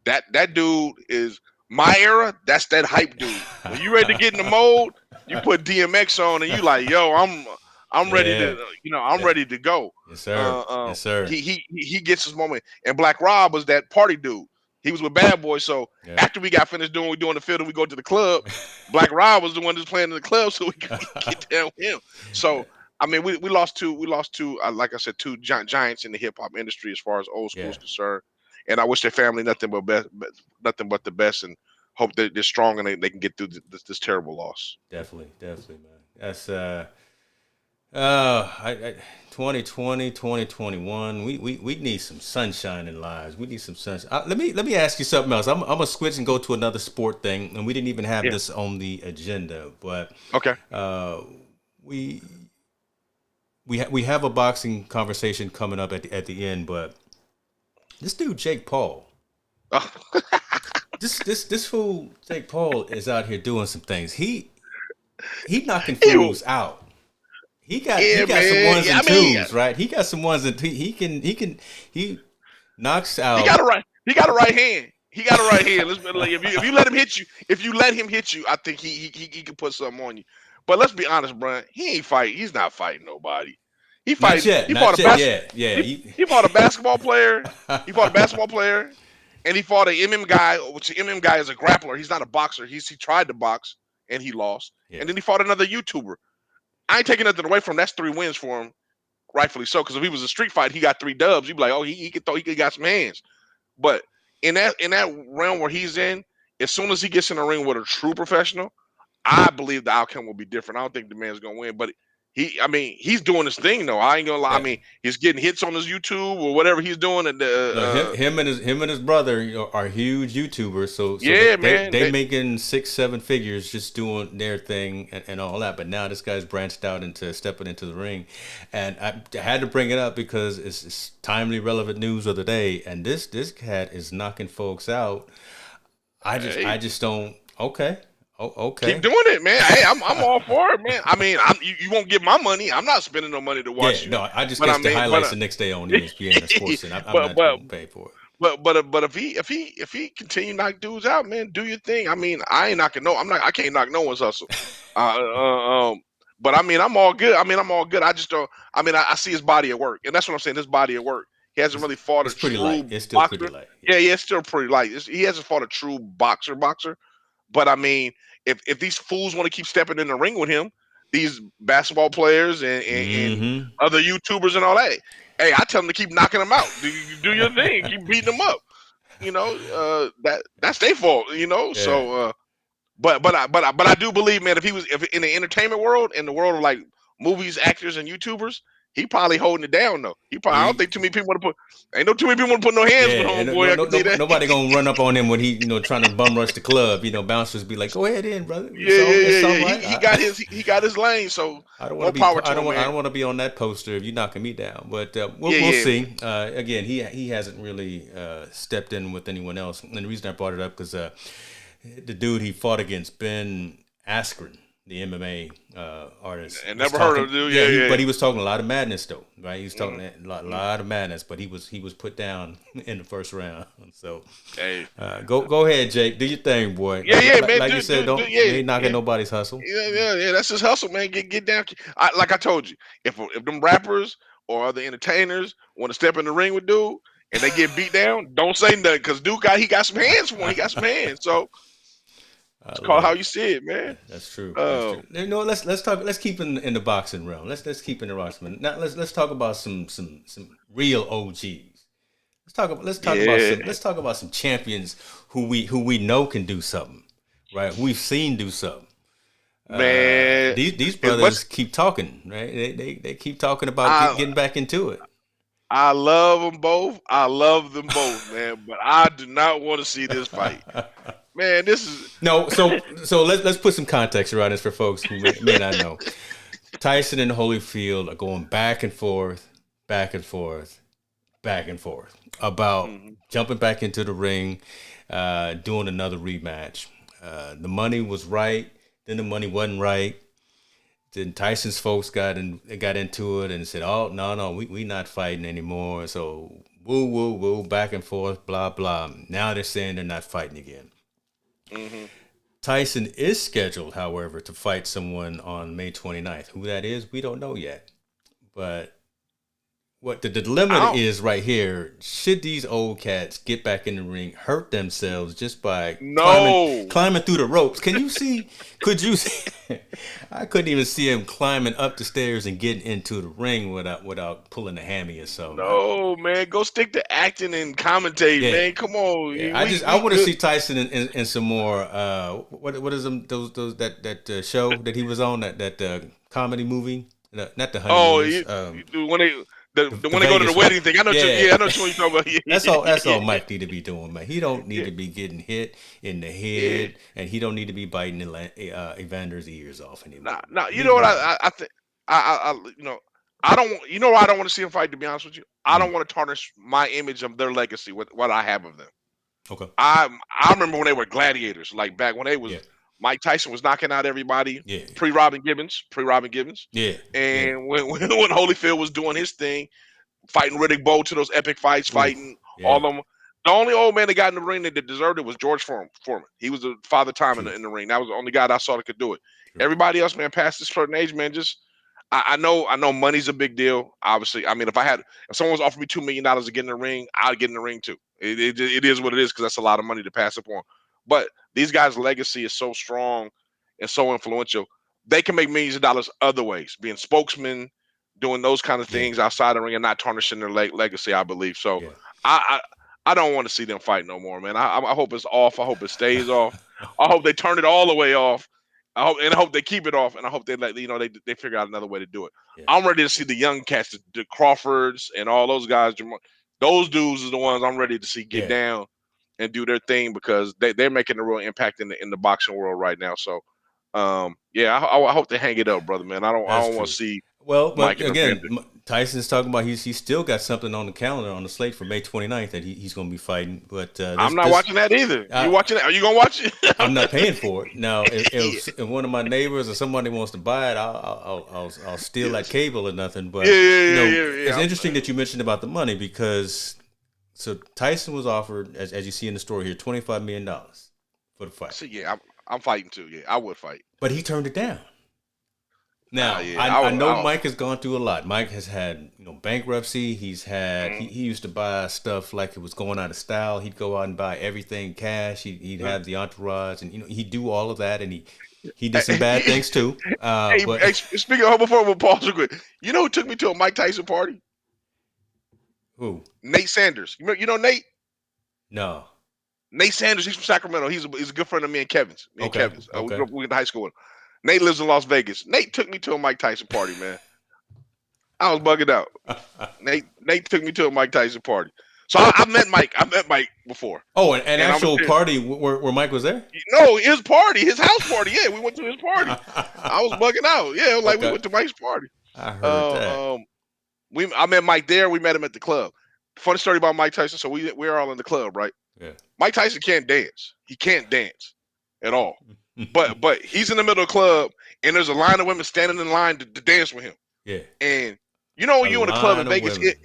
That dude is my era. That's that hype dude. When you ready to get in the mode, you put DMX on, and you like, yo, I'm ready Yeah, to, I'm yeah. ready to go. Yes, sir. Yes, sir. He gets his moment. And Black Rob was that party dude. He was with Bad Boy. So Yeah. after we got finished doing what we do on the field and we go to the club, Black Rob was the one that's playing in the club, so we could get down with him. So I mean, we lost two, like I said, two giants in the hip hop industry as far as old school Yeah, is concerned. And I wish their family nothing but the best, and hope that they're strong and they can get through this terrible loss. definitely, definitely, man. That's I 2020, 2021. We need some sunshine in lives. We need some sunshine. Let me ask you something else. I'm gonna switch and go to another sport thing, and we didn't even have Yeah. this on the agenda, but Okay. uh, we we have a boxing conversation coming up at the end, but this dude Jake Paul. Oh, This fool Jake Paul is out here doing some things. He knocking ew. fools out. He Yeah, got some man. ones Yeah, and I mean, twos, right? He got some ones and he knocks he got out. a right. He got a right hand. He got a right hand. Let's be like, if you let him hit you, if you let him hit you, I think he can put something on you. But let's be honest, Brian. He ain't fighting. He's not fighting nobody. He Not fighting. yet, He fought not a yet. bas- Yeah, yeah. he fought a basketball player. He fought a basketball player, and he fought a MM guy. Which the MM guy is a grappler. He's not a boxer. He tried to box and he lost. Yeah, And then he fought another YouTuber. I ain't taking nothing away from him. That's 3 wins for him, rightfully so. Because if he was a street fight, he got 3 dubs. You'd be like, oh, he could throw. He got some hands. But in that realm where he's in, as soon as he gets in the ring with a true professional, I believe the outcome will be different. I don't think the man's gonna win, but I mean, he's doing his thing though. I ain't gonna lie. I yeah. mean, he's getting hits on his YouTube or whatever he's doing, and No, him and his brother, are huge YouTubers. So yeah, man. they making 6 7 figures just doing their thing and all that. But now this guy's branched out into stepping into the ring, and I had to bring it up because it's timely, relevant news of the day. And this cat is knocking folks out. Hey, I just don't. Okay, keep okay. doing it, man. Hey, I'm all for it, man. I mean, you won't get my money. I'm not spending no money to watch Yeah, you. no, I just But I catch the mean, but highlights the next day on ESPN or Sports, and I'm but not but going to pay for it. but if he continue to knock dudes out, man, do your thing. I mean, I ain't knocking no. I can't knock no one's hustle. Uh, uh, um, but I mean, I'm all good. I mean, I'm all good. I just don't. I mean, I see his body at work, and that's what I'm saying. His body at work. He hasn't really fought a It's pretty light. true It's still pretty boxer. light. Yeah. Yeah, yeah, it's still pretty light. He hasn't fought a true boxer. But I mean, if these fools want to keep stepping in the ring with him, these basketball players and Mm-hmm. other YouTubers and all that, hey, I tell them to keep knocking them out. Do your thing. Keep beating them up. That's their fault. Yeah. So, but I do believe, man, if in the entertainment world, in the world of like movies, actors, and YouTubers, he probably holding it down though. I don't think too many people want to put. Ain't no too many people want to put no hands with Yeah, and homeboy. I can tell you that. nobody gonna run up on him when he, trying to bum rush the club. Bouncers be like, "Go ahead in, brother. Yeah, yeah, yeah, It's all yeah. right. He got his lane. So I don't want more to be, power to him, I man. don't want to be on that poster if you're knocking me down. But Yeah, we'll yeah, see. Again, he hasn't really stepped in with anyone else. And the reason I brought it up because the dude he fought against, Ben Askren, the MMA artist, And was never heard of talking. the dude. Yeah, Yeah, but he was talking a lot of madness though, right? He was talking Mm-hmm. a lot of madness, but he was put down in the first round. So Hey, go ahead, Jake. Do your thing, boy. yeah, man. Like you said, don't you Yeah, ain't knocking yeah. nobody's hustle. Yeah. That's his hustle, man. Get down. Like I told you, if them rappers or other entertainers want to step in the ring with dude and they get beat down, don't say nothing because dude he got some hands for him. He got some hands. So I it's called love how it. you see it, man. That's true. That's true. Um, You know, let's talk. Let's keep in the boxing realm. Let's keep in the boxing. Now let's talk about some real OGs. yeah, Let's talk about some champions who we know can do something, right? Who we've seen do something. man. These As much brothers keep talking, right? They keep talking about I getting back into it. I love them both. I love them both, man. But I do not want to see this fight, man. This is No, so let's put some context around this for folks who may not know. Tyson and Holyfield are going back and forth, back and forth, back and forth about Mhm. jumping back into the ring, doing another rematch. The money was right, then the money wasn't right. Then Tyson's folks got into it and said, "Oh no, we not fighting anymore." So woo, back and forth, blah blah. Now they're saying they're not fighting again. Mhm. Tyson is scheduled, however, to fight someone on May 29th. Who that is, we don't know yet. But what the dilemma I don't is right here, should these old cats get back in the ring, hurt themselves just by no. climbing through the ropes? Could you see I couldn't even see him climbing up the stairs and getting into the ring without pulling a hammy or something. No, man. Go stick to acting and commentating, Yeah. man. Come on. Yeah, I We want to good. see Tyson in some more. What is them those that show that he was on that comedy movie? Not the Oh, honeymooners. when they The when they go to the Vegas one. wedding thing. I know what you, Yeah, yeah, I know what you're talking about. that's all. That's Yeah, all Mike need to be doing, man. He don't need yeah, to be getting hit in the yeah. head, and he don't need to be biting Evander's ears off Nah, anymore, nah. man. You know Leave him what alone. I think I don't want you know why I don't want to see them fight, to be honest with you. I Mm, don't want to tarnish my image of their legacy with what I have of them. okay. I remember when they were gladiators, like back when they Yeah. was Mike Tyson was knocking out everybody Yeah. pre Robin Gibbons, Yeah. Yeah. and when Holyfield was doing his thing, fighting Riddick Bowe to those epic fights, Ooh. fighting all Yeah. of them. The only old man that got in the ring that deserved it was George Foreman. He was the father time True. in the ring. That was the only guy that I saw that could do it. True. Everybody else, man, past this certain age, man, just I know money's a big deal. Obviously, I mean, if someone was offering me $2 million to get in the ring, I'd get in the ring too. It is what it is because that's a lot of money to pass up on. But these guys' legacy is so strong and so influential. They can make millions of dollars other ways, being spokesmen, doing those kind of Yeah. things outside the ring, and not tarnishing their legacy. I believe so. Yeah. I I don't want to see them fight no more, man. I hope it's off. I hope it stays off. I hope they turn it all the way off. I hope they keep it off, and I hope they they figure out another way to do it. Yeah. I'm ready to see the young cats, the Crawfords, and all those guys. Those dudes are the ones I'm ready to see get Yeah. down and do their thing because they're making a real impact in the boxing world right now. So, yeah, I hope they hang it up, brother, man. I That's don't want to true. see Well, Mike but and again, Evander. Tyson's talking about he's still got something on the calendar on the slate for May 29th that he's going to be fighting. But I'm not watching that either. You I, watching it? Are you gonna watch it? I'm not paying for it now. Yeah, If one of my neighbors or somebody wants to buy it, I'll steal that yes. cable or nothing. Yeah, But yeah, yeah, yeah, it's yeah. interesting that you mentioned about the money because so Tyson was offered, as you see in the story here, $25 million for the fight, So yeah, I'm fighting too. Yeah, I would fight. but he turned it down. Now, Yeah, I know Mike has gone through a lot. Mike has had, bankruptcy. mm, He used to buy stuff like it was going out of style. He'd go out and buy everything cash. He'd mm. have the entourage, and he'd do all of that, and he did some bad things too. But Hey, speaking of, before we pause real quick, you know who took me to a Mike Tyson party? who? Nate Sanders. You know Nate? No. Nate Sanders. He's from Sacramento. He's a good friend of me and Kevin's. Okay. We Okay. grew up, we went to high school with him. Nate lives in Las Vegas. Nate took me to a Mike Tyson party, man. I was bugging out. Nate took me to a Mike Tyson party. So I met Mike. I met Mike before, Oh, an and I'm actual party where Mike was there. no, his party, his house party. Yeah, we went to his party. I was bugging out. Yeah, like we Okay. went to Mike's party. I heard that. Uh, I met Mike there. We met him at the club. Funny story about Mike Tyson. So we're all in the club, right? Yeah. Mike Tyson can't dance. He can't dance at all. But he's in the middle of the club and there's a line of women standing in line to dance with him. Yeah. And you know when A you're in a club in line of Vegas, women.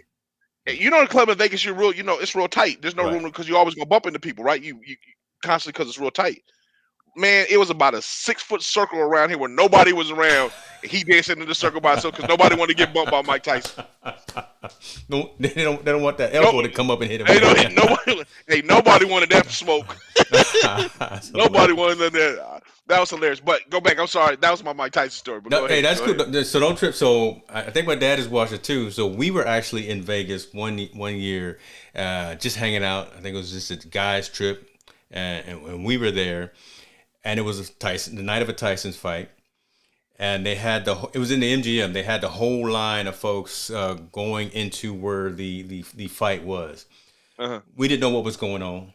you know in a club in Vegas, you're real. You know it's real tight. There's no Right. room because you always gonna bump into people, right? You constantly because it's real tight. Man, it was about a 6 foot circle around here where nobody was around. And he dancing in the circle by himself because nobody wanted to get bumped by Mike Tyson. No, they don't want that No, elbow to come up and hit him hey, right no, there. nobody wanted that smoke. That's Nobody hilarious. wanted that. That was hilarious. But go back. I'm sorry. That was my Mike Tyson story. But No, go hey, ahead. that's Go cool. ahead. So don't trip. So I think my dad is watching too. So we were actually in Vegas one year, just hanging out. I think it was just a guys trip, and we were there, and it was the night of a Tyson's fight, and they had it was in the MGM. They had the whole line of folks going into where the fight was. Uh-huh. We didn't know what was going on,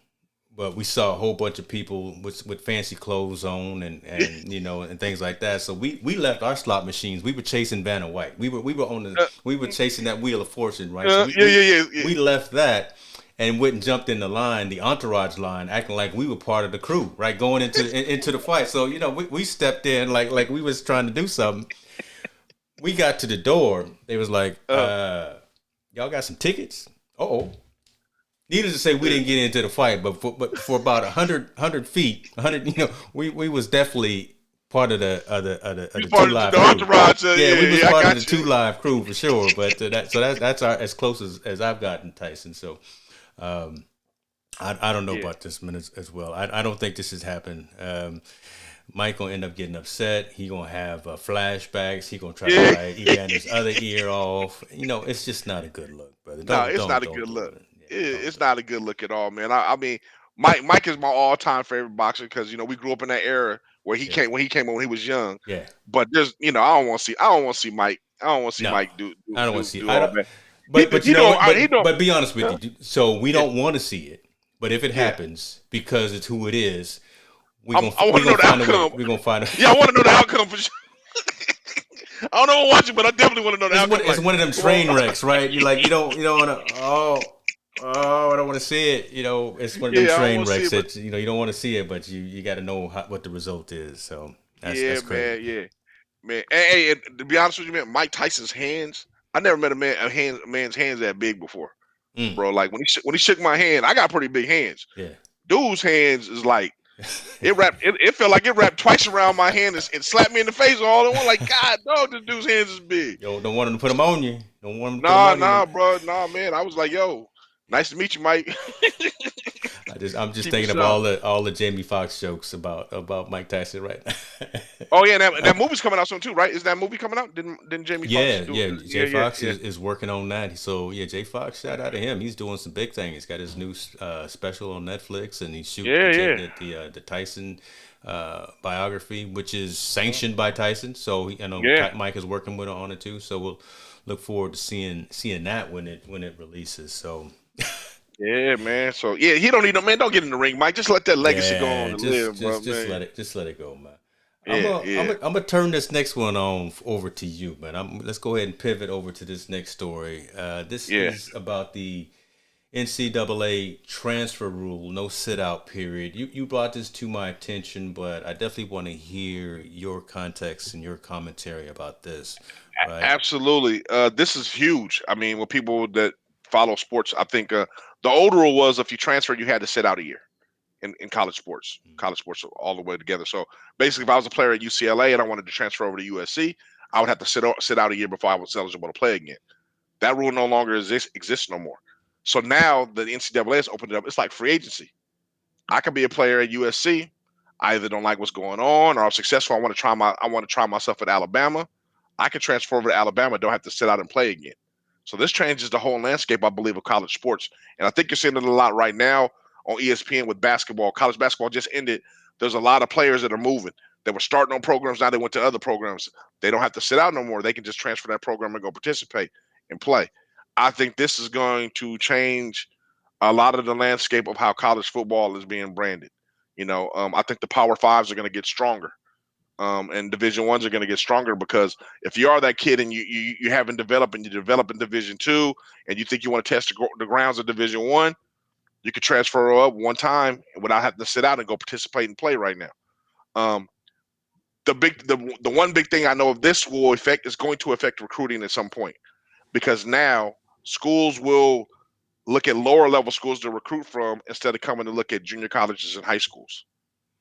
but we saw a whole bunch of people with fancy clothes on and and things like that. So we left our slot machines. We were chasing Vanna White. We were chasing that Wheel of Fortune, right? So Yeah. we left that and went and jumped in the line, the entourage line, acting like we were part of the crew, right? Going into the fight. So we stepped in like we was trying to do something. We got to the door. They was like, y'all got some tickets? Oh. Needless to say, we didn't get into the fight, but for about 100 feet, 100, we was definitely part of the two Part of live the crew. entourage. Yeah, we was I part of the got two you. live crew for sure. But that's as close as I've gotten Tyson. So I don't know Yeah. about this one as well. I don't think this has happened. Mike gonna end up getting upset. He gonna have flashbacks. He gonna try to Yeah. bite Evander's other ear off. It's just not a good look, brother. No, it's not a Don't good do look. it. Yeah, don't It's do it. not a good look at all, man. I mean, Mike is my all time favorite boxer because we grew up in that era where he Yeah, came when he was young. yeah. But there's I don't want to see Mike. I don't want to see No, Mike do I do don't want do, to see. do I all don't. that. But you He know don't. what? He don't. But be honest with Huh? you. So we Yeah. don't want to see it. But if it Yeah. happens, because it's who it is, I want we to know gonna the find a way. outcome. We are gonna find a. Yeah, I want to know the outcome for sure. I don't know what watch it, but I definitely want to know the outcome. It's Like, one of them well, train wrecks, right? You don't want to. I don't want to see it. It's one of them yeah, I don't train want to see wrecks it, but that you don't want to see it, but you got to know what the result is. So yeah, that's crazy. man, yeah. Man, and to be honest with you, man, Mike Tyson's hands. I never met a man's hands that big before, Mm, bro. Like when he shook my hand, I got pretty big hands. yeah. Dude's hands is like it felt like it wrapped twice around my hand and slapped me in the face all in one. Like God, dog, this dude's hands is big. Yo, don't want them to put them on you. Don't want them to put them Nah, on you. nah, bro, nah, man. I was like, yo, nice to meet you, Mike. I'm just Keep it thinking of sharp. all the Jamie Foxx jokes about Mike Tyson right now. Oh yeah, that movie's coming out soon too, right? Is that movie coming out? Didn't Jamie Foxx Yeah, do? yeah. Yeah, Jay yeah, Fox yeah, is working on that. So yeah, Jay Fox, shout out to him. He's doing some big things. He's got his new special on Netflix, and he's shooting yeah, yeah. the Tyson biography, which is sanctioned by Tyson. So I know Yeah. Mike is working with on it too. So we'll look forward to seeing that when it releases. So Yeah, man. So yeah, he don't need no man. Don't get in the ring, Mike. Just let that legacy go on yeah, and live, bro, man. just let it go, man. Yeah, yeah. I'm gonna turn this next one on over to you, man. Let's go ahead and pivot over to this next story. This Yeah. is about the NCAA transfer rule, no sit out period. You brought this to my attention, but I definitely want to hear your context and your commentary about this. Right? Absolutely. This is huge. I mean, with people that follow sports, I think the old rule was if you transferred, you had to sit out a year in college sports. College sports are all the way together. So basically, if I was a player at UCLA and I wanted to transfer over to USC, I would have to sit out a year before I was eligible to play again. That rule no longer exists no more. So now the NCAA has opened it up. It's like free agency. I could be a player at USC. I either don't like what's going on or I'm successful. I want to try myself at Alabama. I can transfer over to Alabama, don't have to sit out and play again. So this changes the whole landscape, I believe, of college sports. And I think you're seeing it a lot right now on ESPN with basketball. College basketball just ended. There's a lot of players that are moving. That were starting on programs, now they went to other programs. They don't have to sit out no more. They can just transfer that program and go participate and play. I think this is going to change a lot of the landscape of how college football is being branded. I think the Power Fives are going to get stronger, and Division Ones are going to get stronger because if you are that kid and you haven't developed and you develop in Division Two and you think you want to test the grounds of Division One, you could transfer up one time without having to sit out and go participate and play right now. Um, the one big thing I know of this is going to affect recruiting at some point, because now schools will look at lower level schools to recruit from instead of coming to look at junior colleges and high schools.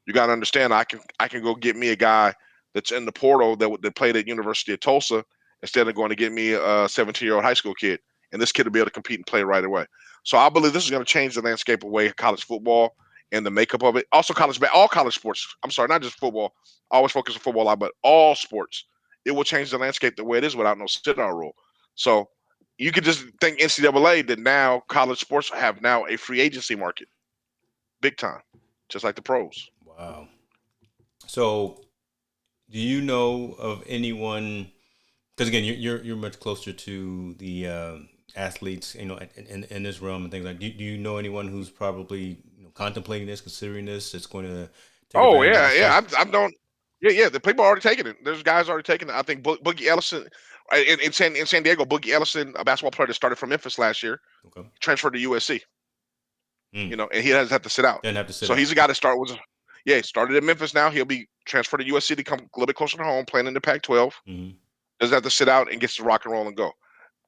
You got to understand, I can go get me a guy that's in the portal that played at University of Tulsa instead of going to get me a 17-year-old high school kid, and this kid will be able to compete and play right away. So I believe this is going to change the landscape of way college football and the makeup of it. Also, all college sports. I'm sorry, not just football. I always focus on football a lot, but all sports. It will change the landscape the way it is without no sit-out rule. So you could just think NCAA that now college sports have now a free agency market, big time, just like the pros. Wow. So, do you know of anyone? Because again, you're much closer to the athletes, in this realm and things like. Do you know anyone who's probably contemplating this, considering this? That's going to take Oh advantage of yeah, this yeah. stuff. I'm don't. Yeah, yeah. The people are already taking it. There's guys already taking it. I think Boogie Ellison in San Diego. Boogie Ellison, a basketball player that started from Memphis last year, Okay. transferred to USC. Mm. And he doesn't have to sit out. Doesn't have to sit So out. he's a guy that he started at Memphis. Now he'll be transferred to USC to come a little bit closer to home, playing in the Pac-12. Mm-hmm. Doesn't have to sit out and gets to rock and roll and go.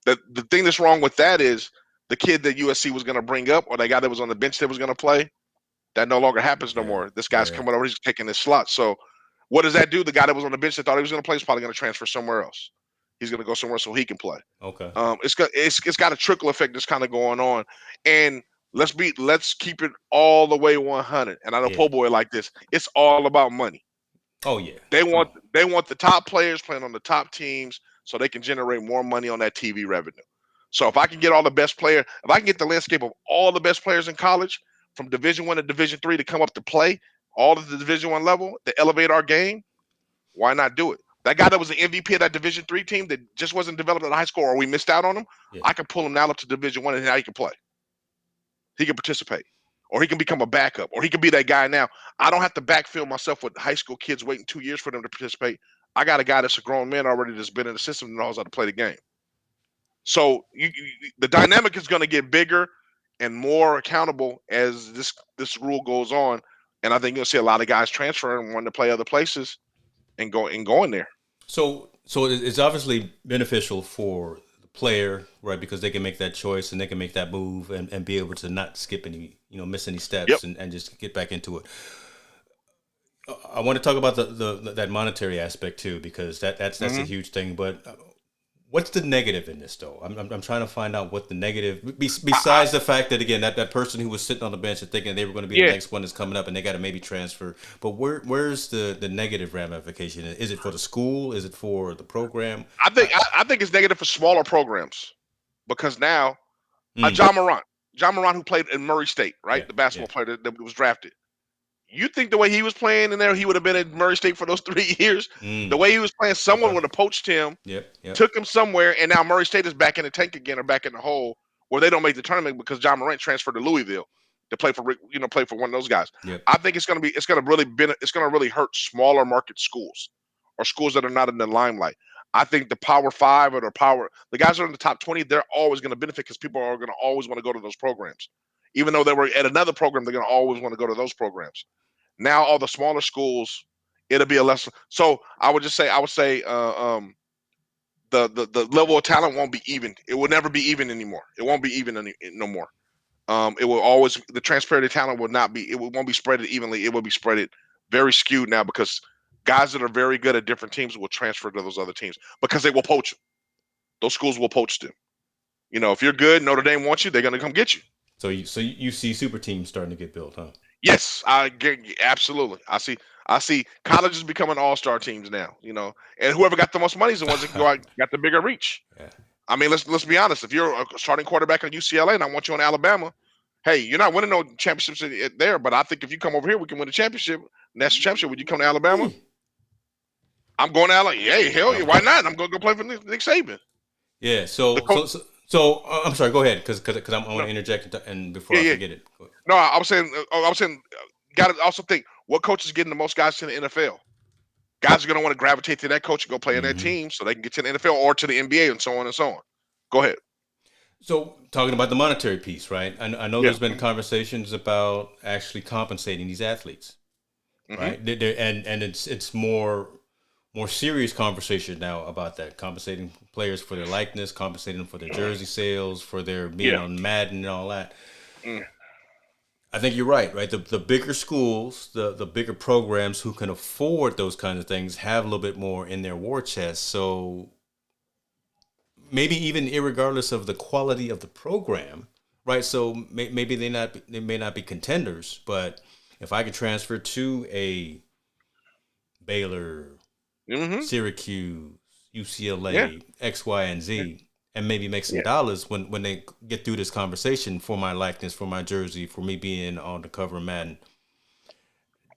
The thing that's wrong with that is the kid that USC was going to bring up, or the guy that was on the bench that was going to play, that no longer happens no Yeah. more. This guy's Yeah. coming over, he's taking his slot. So what does that do? The guy that was on the bench that thought he was going to play is probably going to transfer somewhere else. He's going to go somewhere so he can play. Okay. It's got a trickle effect that's kind of going on, and let's keep it all the way 100. And I know Po Boy like this. It's all about money. Oh yeah. They want the top players playing on the top teams so they can generate more money on that TV revenue. So if I can get all the best players, if I can get the landscape of all the best players in college from Division 1 to Division 3 to come up to play all of the Division 1 level to elevate our game, why not do it? That guy that was the MVP of that Division 3 team that just wasn't developed at high school, or we missed out on him, I can pull him now up to Division 1 and now he can play. He can participate. Or he can become a backup. Or he can be that guy now. I don't have to backfill myself with high school kids waiting 2 years for them to participate. I got a guy that's a grown man already that's been in the system and knows how to play the game. So the dynamic is going to get bigger and more accountable as this rule goes on. And I think you'll see a lot of guys transfer and want to play other places and going there. So it's obviously beneficial for the player, right? Because they can make that choice and they can make that move and be able to not skip any, miss any steps and just get back into it. I want to talk about that monetary aspect too, because that's a huge thing. But what's the negative in this though? I'm trying to find out what the negative, besides the fact that again that person who was sitting on the bench and thinking they were going to be the next one that's coming up and they got to maybe transfer. But where's the negative ramification? Is it for the school? Is it for the program? I think it's negative for smaller programs because now John Morant who played in Murray State, right? The basketball player that was drafted. You think the way he was playing in there, he would have been at Murray State for those 3 years? The way he was playing, someone would have poached him, took him somewhere, and now Murray State is back in the tank again or back in the hole where they don't make the tournament because John Morant transferred to Louisville to play for one of those guys. I think it's going to really hurt smaller market schools or schools that are not in the limelight. I think the Power 5 or the guys that are in the top 20, they're always going to benefit because people are going to always want to go to those programs. Even though they were at another program, they're going to always want to go to those programs. Now all the smaller schools, it'll be a less. So I would say the level of talent won't be even. It will never be even anymore. It won't be even no more. It will always, the transfer of talent will not be. It won't be spread evenly. It will be spread very skewed now because guys that are very good at different teams will transfer to those other teams because they will poach them. Those schools will poach them. If you're good, Notre Dame wants you, they're going to come get you. So you see super teams starting to get built, huh? Yes, absolutely. I see colleges becoming all-star teams now, and whoever got the most money is the ones that can go out, got the bigger reach. Yeah. I mean, let's be honest. If you're a starting quarterback on UCLA and I want you on Alabama, hey, you're not winning no championships there, but I think if you come over here, we can win a championship, national championship. Would you come to Alabama? I'm going to Alabama. Hey, hell yeah, why not? I'm going to go play for Nick Saban. Yeah. So I'm sorry. Go ahead, because I want to interject and before I forget it. No, I was saying, got to also think what coach is getting the most guys to the NFL. Guys are going to want to gravitate to that coach and go play in that team so they can get to the NFL or to the NBA and so on and so on. Go ahead. So talking about the monetary piece, right? I know there's been conversations about actually compensating these athletes, right? And it's more more serious conversation now about that, compensating players for their likeness, compensating them for their jersey sales, for their being Yeah. on Madden and all that. Mm. I think you're right, right? The bigger schools, the bigger programs who can afford those kinds of things have a little bit more in their war chest. So maybe even irregardless of the quality of the program, right? So maybe they may not be contenders, but if I could transfer to a Baylor, Mm-hmm. Syracuse, Yeah. UCLA, X, Y, and Yeah. Z, and maybe make some Yeah. dollars when they get through this conversation for my likeness, for my jersey, for me being on the cover of Madden.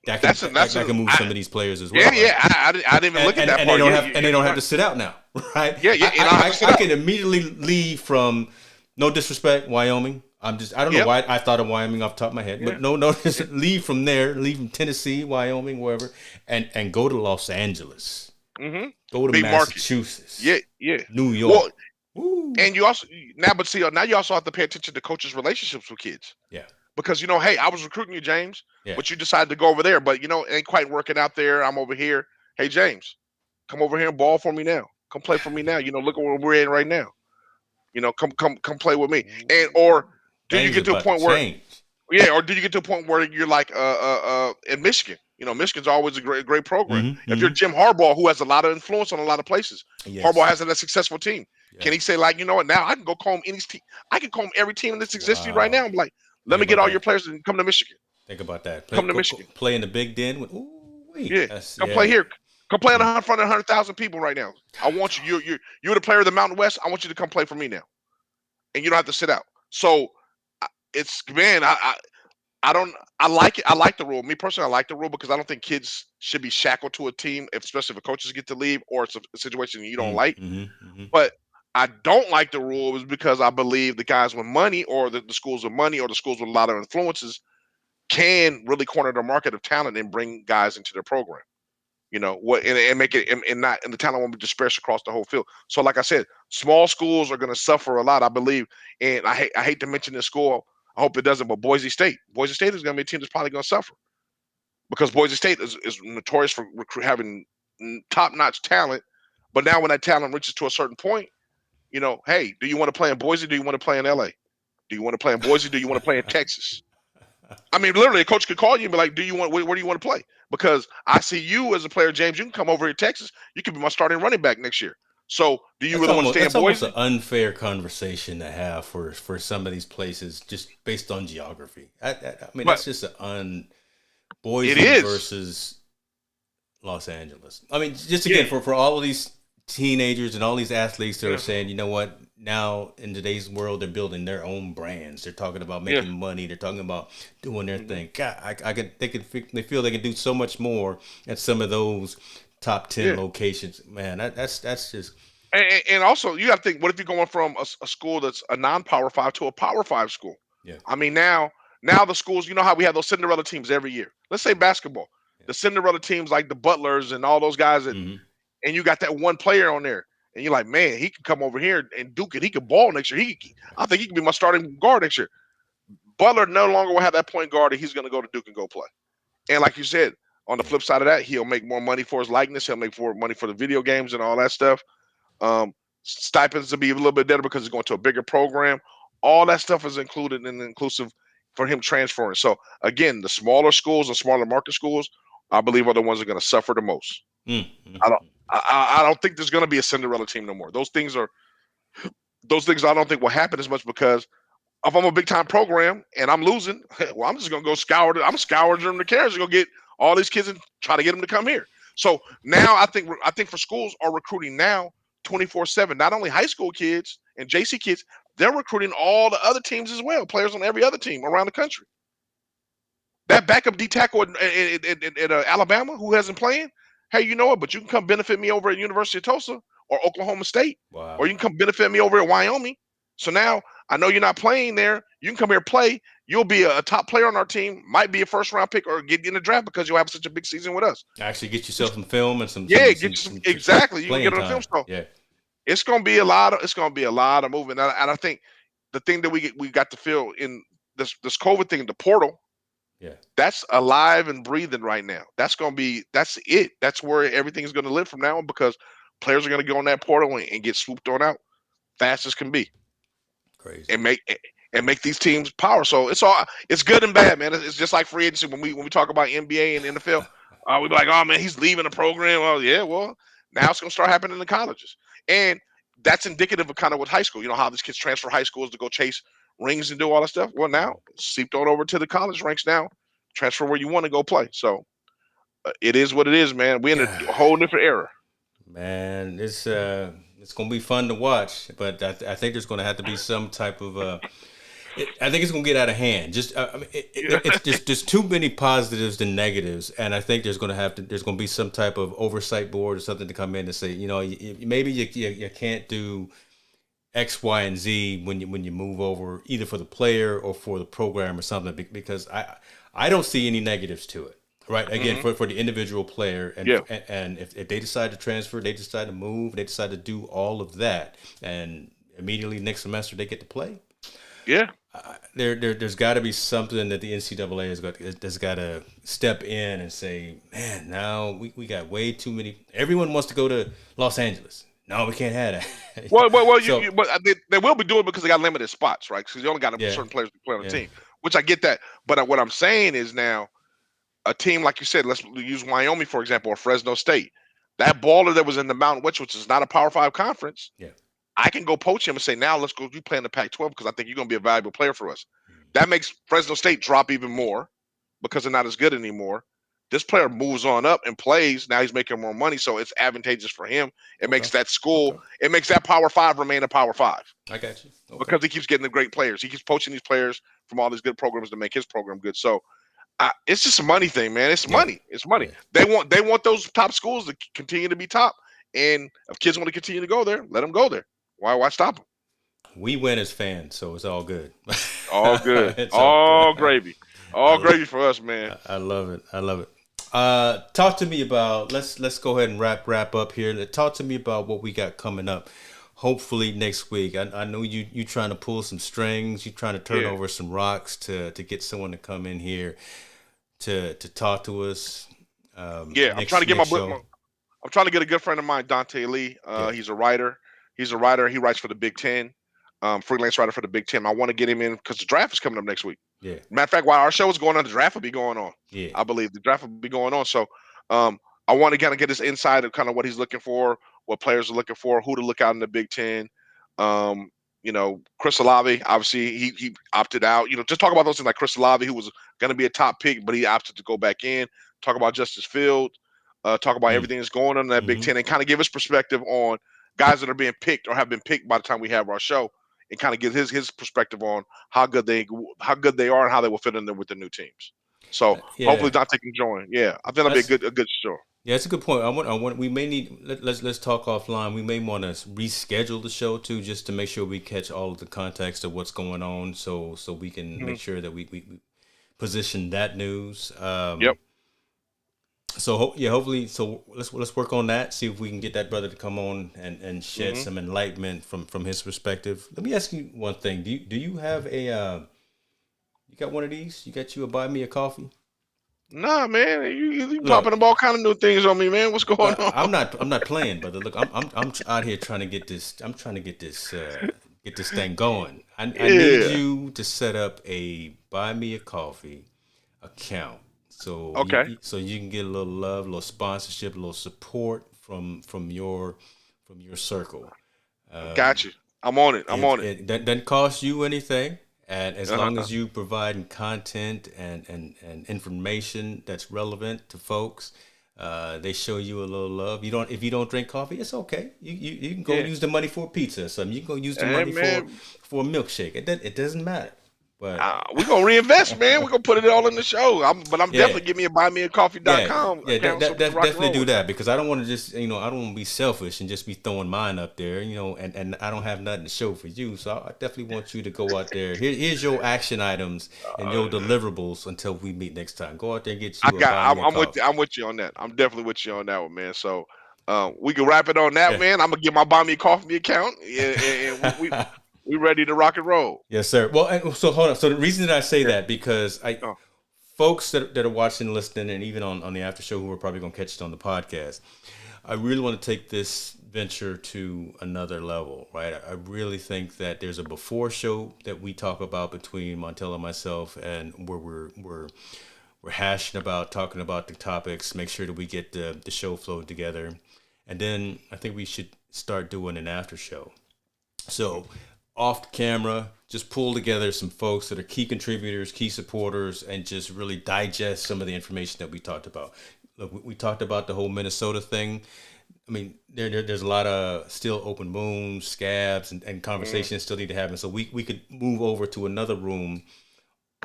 That's That an can move some of these players as yeah, well, right? yeah. I didn't even look at that And they part. don't Yeah, have and they you're don't have right. to sit out now, right? Yeah, yeah, and I'll have to sit I out. can immediately leave from, no disrespect, Wyoming. I don't know Yep. why I thought of Wyoming off the top of my head, Yeah. but no, leave from there, leave from Tennessee, Wyoming, wherever, and go to Los Angeles, Mm-hmm. go to Big market. Massachusetts, Yeah, yeah. New Well, York. Woo. and you also but see now you also have to pay attention to coaches' relationships with kids Yeah, because hey, I was recruiting you, James, yeah. but you decided to go over there, but it ain't quite working out there. I'm over here. Hey, James, come over here and ball for me now. Come play for me now. Look at where we're in right now. Come play with me. And or do you Things get to a about to point where change. or do you get to a point where you're like in Michigan? Michigan's always a great program. If you're Mm-hmm. Jim Harbaugh, who has a lot of influence on a lot of places, Harbaugh Yes. has a successful team. Yeah. Can he say like, you know what? Now I can go comb any team. I can comb every team that's existing right Wow. now. I'm like, let Think me get about all your that. players and come to Michigan. Think about that. Come to Michigan. Play in the Big Den with. Ooh, wait. Yeah, That's come play yeah. here. Come play in Mm. front of 100,000 people right now. I want you. You're the player of the Mountain West. I want you to come play for me now, and you don't have to sit out. So it's man. I don't. I like it. I like the rule. Me personally, I like the rule because I don't think kids should be shackled to a team, especially if coaches get to leave or it's a situation you don't like. Mm-hmm. But I don't like the rule is because I believe the guys with money or the schools with money or the schools with a lot of influences can really corner the market of talent and bring guys into their program. And make it and the talent won't be dispersed across the whole field. So, like I said, small schools are going to suffer a lot, I believe. And I hate to mention this school. I hope it doesn't, but Boise State is going to be a team that's probably going to suffer because Boise State is notorious for having top notch talent. But now, when that talent reaches to a certain point, hey, do you want to play in Boise? Do you want to play in LA? Do you want to play in Boise? Do you want to play in Texas? I mean, literally, a coach could call you and be like, "Do you want? Where do you want to play?" Because I see you as a player, James. You can come over here to Texas. You could be my starting running back next year. So, do you really want to stay in That's almost Boise? an unfair conversation to have for some of these places just based on geography. I mean, But that's just it Boise is. versus Los Angeles. I mean, just Yeah, again for all of these teenagers and all these athletes that are yeah, saying, you know what, now in today's world they're building their own brands. They're talking about yeah. making money. They're talking about doing their Mhm. thing. God, they feel they can do so much more at some of those top 10 Yeah. locations. Man, that's just And also, you got to think: what if you're going from a school that's a non-power five to a power five school? yeah. I mean, now the schools. You know how we have those Cinderella teams every year. Let's say basketball, Yeah. the Cinderella teams like the Butlers and all those guys that Mm-hmm. and you got that one player on there, and you're like, man, he can come over here and duke it. He could ball next year. I think he can be my starting guard next year. Butler no longer will have that point guard, and he's going to go to Duke and go play. And like you said, on the Yeah. flip side of that, he'll make more money for his likeness. He'll make more money for the video games and all that stuff. Um, Stipends will be a little bit better because he's going to a bigger program. All that stuff is included and inclusive for him transferring. So again, the smaller schools and smaller market schools, I believe, are the ones that are going to suffer the most. I don't. Mm-hmm. I don't think there's going to be a Cinderella team no more. Those things I don't think will happen as much because if I'm a big time program and I'm losing, well, I'm just gonna go scour. I'm scouring the carriers to go get all these kids and try to get them to come here. So now I think for schools are recruiting now 24/7. Not only high school kids and JC kids, they're recruiting all the other teams as well. Players on every other team around the country. That backup D tackle at Alabama who hasn't playing, hey, you know what? But you can come benefit me over at University of Tulsa or Oklahoma State, or you Wow. can come benefit me over at Wyoming. So now I know you're not playing there. You can come here play. You'll be a top player on our team. Might be a first round pick or get in the draft because you'll have such a big season with us. Actually, get yourself some film and Yeah, get you some some exactly. You can get playing on the film. time. So Yeah. it's gonna be a lot of movement. And I think the thing that we got to feel in this COVID thing, the portal, Yeah. That's alive and breathing right now. That's it. That's where everything's going to live from now on, because players are going to go on that portal and get swooped on out fast as can be, Crazy. and make these teams power. So it's good and bad, man. It's just like free agency when we talk about NBA and NFL. We be like, oh man, he's leaving the program. Oh yeah, well now it's going to start happening in the colleges, and that's indicative of kind of what high school. You know how these kids transfer high schools to go chase rings and do all that stuff. Well, now seeped on over to the college ranks now. Transfer where you want to go play. So it is what it is, man. We're in a whole different era. Man, it's gonna be fun to watch, but I think there's gonna have to be some type of I think it's gonna get out of hand. Just I mean, it's just there's too many positives than negatives, and I think there's gonna be some type of oversight board or something to come in and say, you know, maybe you can't do X, Y, and Z when you move over, either for the player or for the program or something, because I don't see any negatives to it. Right. Again, for the individual player, and if they decide to transfer, they decide to move, they decide to do all of that, and immediately next semester they get to play. Yeah. There's got to be something that the NCAA has got to step in and say, man, now we got way too many. Everyone wants to go to Los Angeles. No, we can't have that. Well, but they will be doing it because they got limited spots, right? Because you only got certain players to play on the team, which I get that. But what I'm saying is now, a team like you said, let's use Wyoming for example, or Fresno State. That baller that was in the Mountain West, which is not a Power 5 conference, I can go poach him and say, now let's go. You play in the Pac-12 because I think you're going to be a valuable player for us. That makes Fresno State drop even more because they're not as good anymore. This player moves on up and plays. Now he's making more money, so it's advantageous for him. It makes that school, it makes that Power 5 remain a Power 5. I got you. Because he keeps getting the great players. He keeps poaching these players from all these good programs to make his program good. So it's just a money thing, man. It's money. It's money. They want those top schools to continue to be top. And if kids want to continue to go there, let them go there. Why stop them? We win as fans, so it's all good. All good. all gravy. All gravy for us, man. I love it. I love it. Talk to me about let's go ahead and wrap up here. Talk to me about what we got coming up. Hopefully next week. I know you trying to pull some strings. You trying to turn over some rocks to get someone to come in here to talk to us. I'm trying to get I'm trying to get a good friend of mine, Daunte Lee. He's a writer. He writes for the Big Ten. Freelance writer for the Big Ten. I want to get him in because the draft is coming up next week. Yeah. Matter of fact, while our show is going on, the draft will be going on. Yeah. I believe the draft will be going on. So I want to kind of get his insight of kind of what he's looking for, what players are looking for, who to look out in the Big Ten. Chris Olave, obviously he opted out. Just talk about those things like Chris Olave, who was going to be a top pick, but he opted to go back in. Talk about Justice Field. Talk about everything that's going on in that Big Ten, and kind of give his perspective on guys that are being picked or have been picked by the time we have our show, and kind of give his perspective on how good they are and how they will fit in there with the new teams. So hopefully Dante can join. Yeah, I think that'll be a good show. Yeah, it's a good point. I want. We may need. Let's talk offline. We may want to reschedule the show too, just to make sure we catch all of the context of what's going on, so we can make sure that we position that news. Yep. So hopefully, let's work on that. See if we can get that brother to come on and shed some enlightenment from his perspective. Let me ask you one thing. Do you have a you got one of these? You got you a buy me a coffee? Nah, man, you popping up all kind of new things on me, man. What's going on? I'm not playing, brother. Look, I'm out here trying to get this. I'm trying to get this thing going. I need you to set up a buy me a coffee account. So so you can get a little love, a little sponsorship, a little support from your circle. Got you. I'm on it. It doesn't cost you anything, and as long as you providing content and information that's relevant to folks, they show you a little love. If you don't drink coffee, it's okay. You can go use the money for a pizza or something. You can go use the money for a milkshake. It doesn't matter. We're going to reinvest, man. We're going to put it all in the show. I'm definitely give me a buymeacoffee.com. Definitely do that, because I don't want to just, I don't want to be selfish and just be throwing mine up there, and I don't have nothing to show for you. So I definitely want you to go out there. Here's your action items and your deliverables until we meet next time. Go out there and get you I'm with you on that. I'm definitely with you on that one, man. So we can wrap it on that, man. I'm going to get my Buy Me a Coffee account, and we ready to rock and roll. Yes, sir. Well, so hold on. So the reason that I say that, because folks that are watching, listening, and even on the after show who are probably going to catch it on the podcast, I really want to take this venture to another level, right? I really think that there's a before show that we talk about between Montel and myself, and where we're hashing about, talking about the topics, make sure that we get the show flowed together. And then I think we should start doing an after show. So off camera, just pull together some folks that are key contributors, key supporters, and just really digest some of the information that we talked about. Look, we talked about the whole Minnesota thing. I mean, there's a lot of still open wounds, scabs, and conversations still need to happen. So we could move over to another room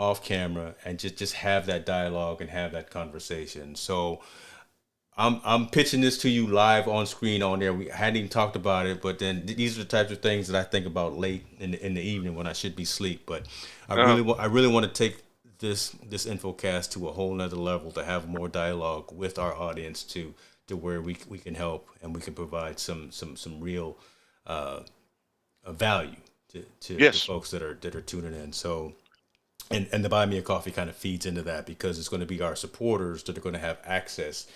off camera and just have that dialogue and have that conversation. So I'm pitching this to you live on screen on there. We hadn't even talked about it, but then these are the types of things that I think about late in the evening when I should be asleep. But I really want to take this infocast to a whole nother level, to have more dialogue with our audience, to where we can help and we can provide some real value to folks that are tuning in. So. And the Buy Me a Coffee kind of feeds into that, because it's going to be our supporters that are going to have access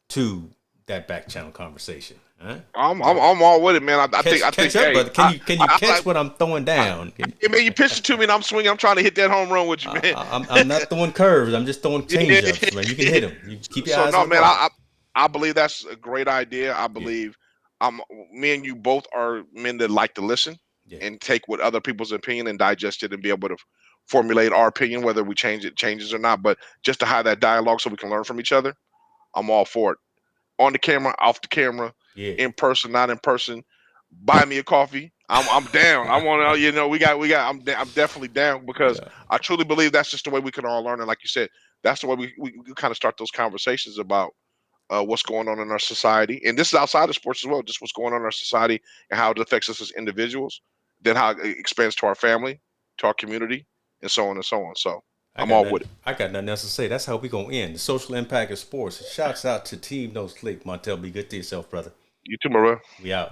to that back channel conversation. Huh? I'm all with it, man. I think Catch up, hey, brother. Can you catch what I'm throwing down? Hey, man, you pitched it to me, and I'm swinging. I'm trying to hit that home run with you, man. I'm not throwing curves. I'm just throwing change ups, man. You can hit them. You keep your eyes no, on man. the ball. I believe that's a great idea. I believe me and you both are men that like to listen and take what other people's opinion and digest it and be able to formulate our opinion, whether we changes or not. But just to have that dialogue so we can learn from each other, I'm all for it. On the camera, off the camera, in person, not in person. Buy me a coffee. I'm down. I want to, I'm definitely down, because I truly believe that's just the way we can all learn. And like you said, that's the way we kind of start those conversations about what's going on in our society. And this is outside of sports as well, just what's going on in our society and how it affects us as individuals, then how it expands to our family, to our community, and so on and so on. So I'm all with it. I got nothing else to say. That's how we gonna end the social impact of sports. Shouts out to Team No Sleep. Montel, be good to yourself, brother. You too, my brother. We out.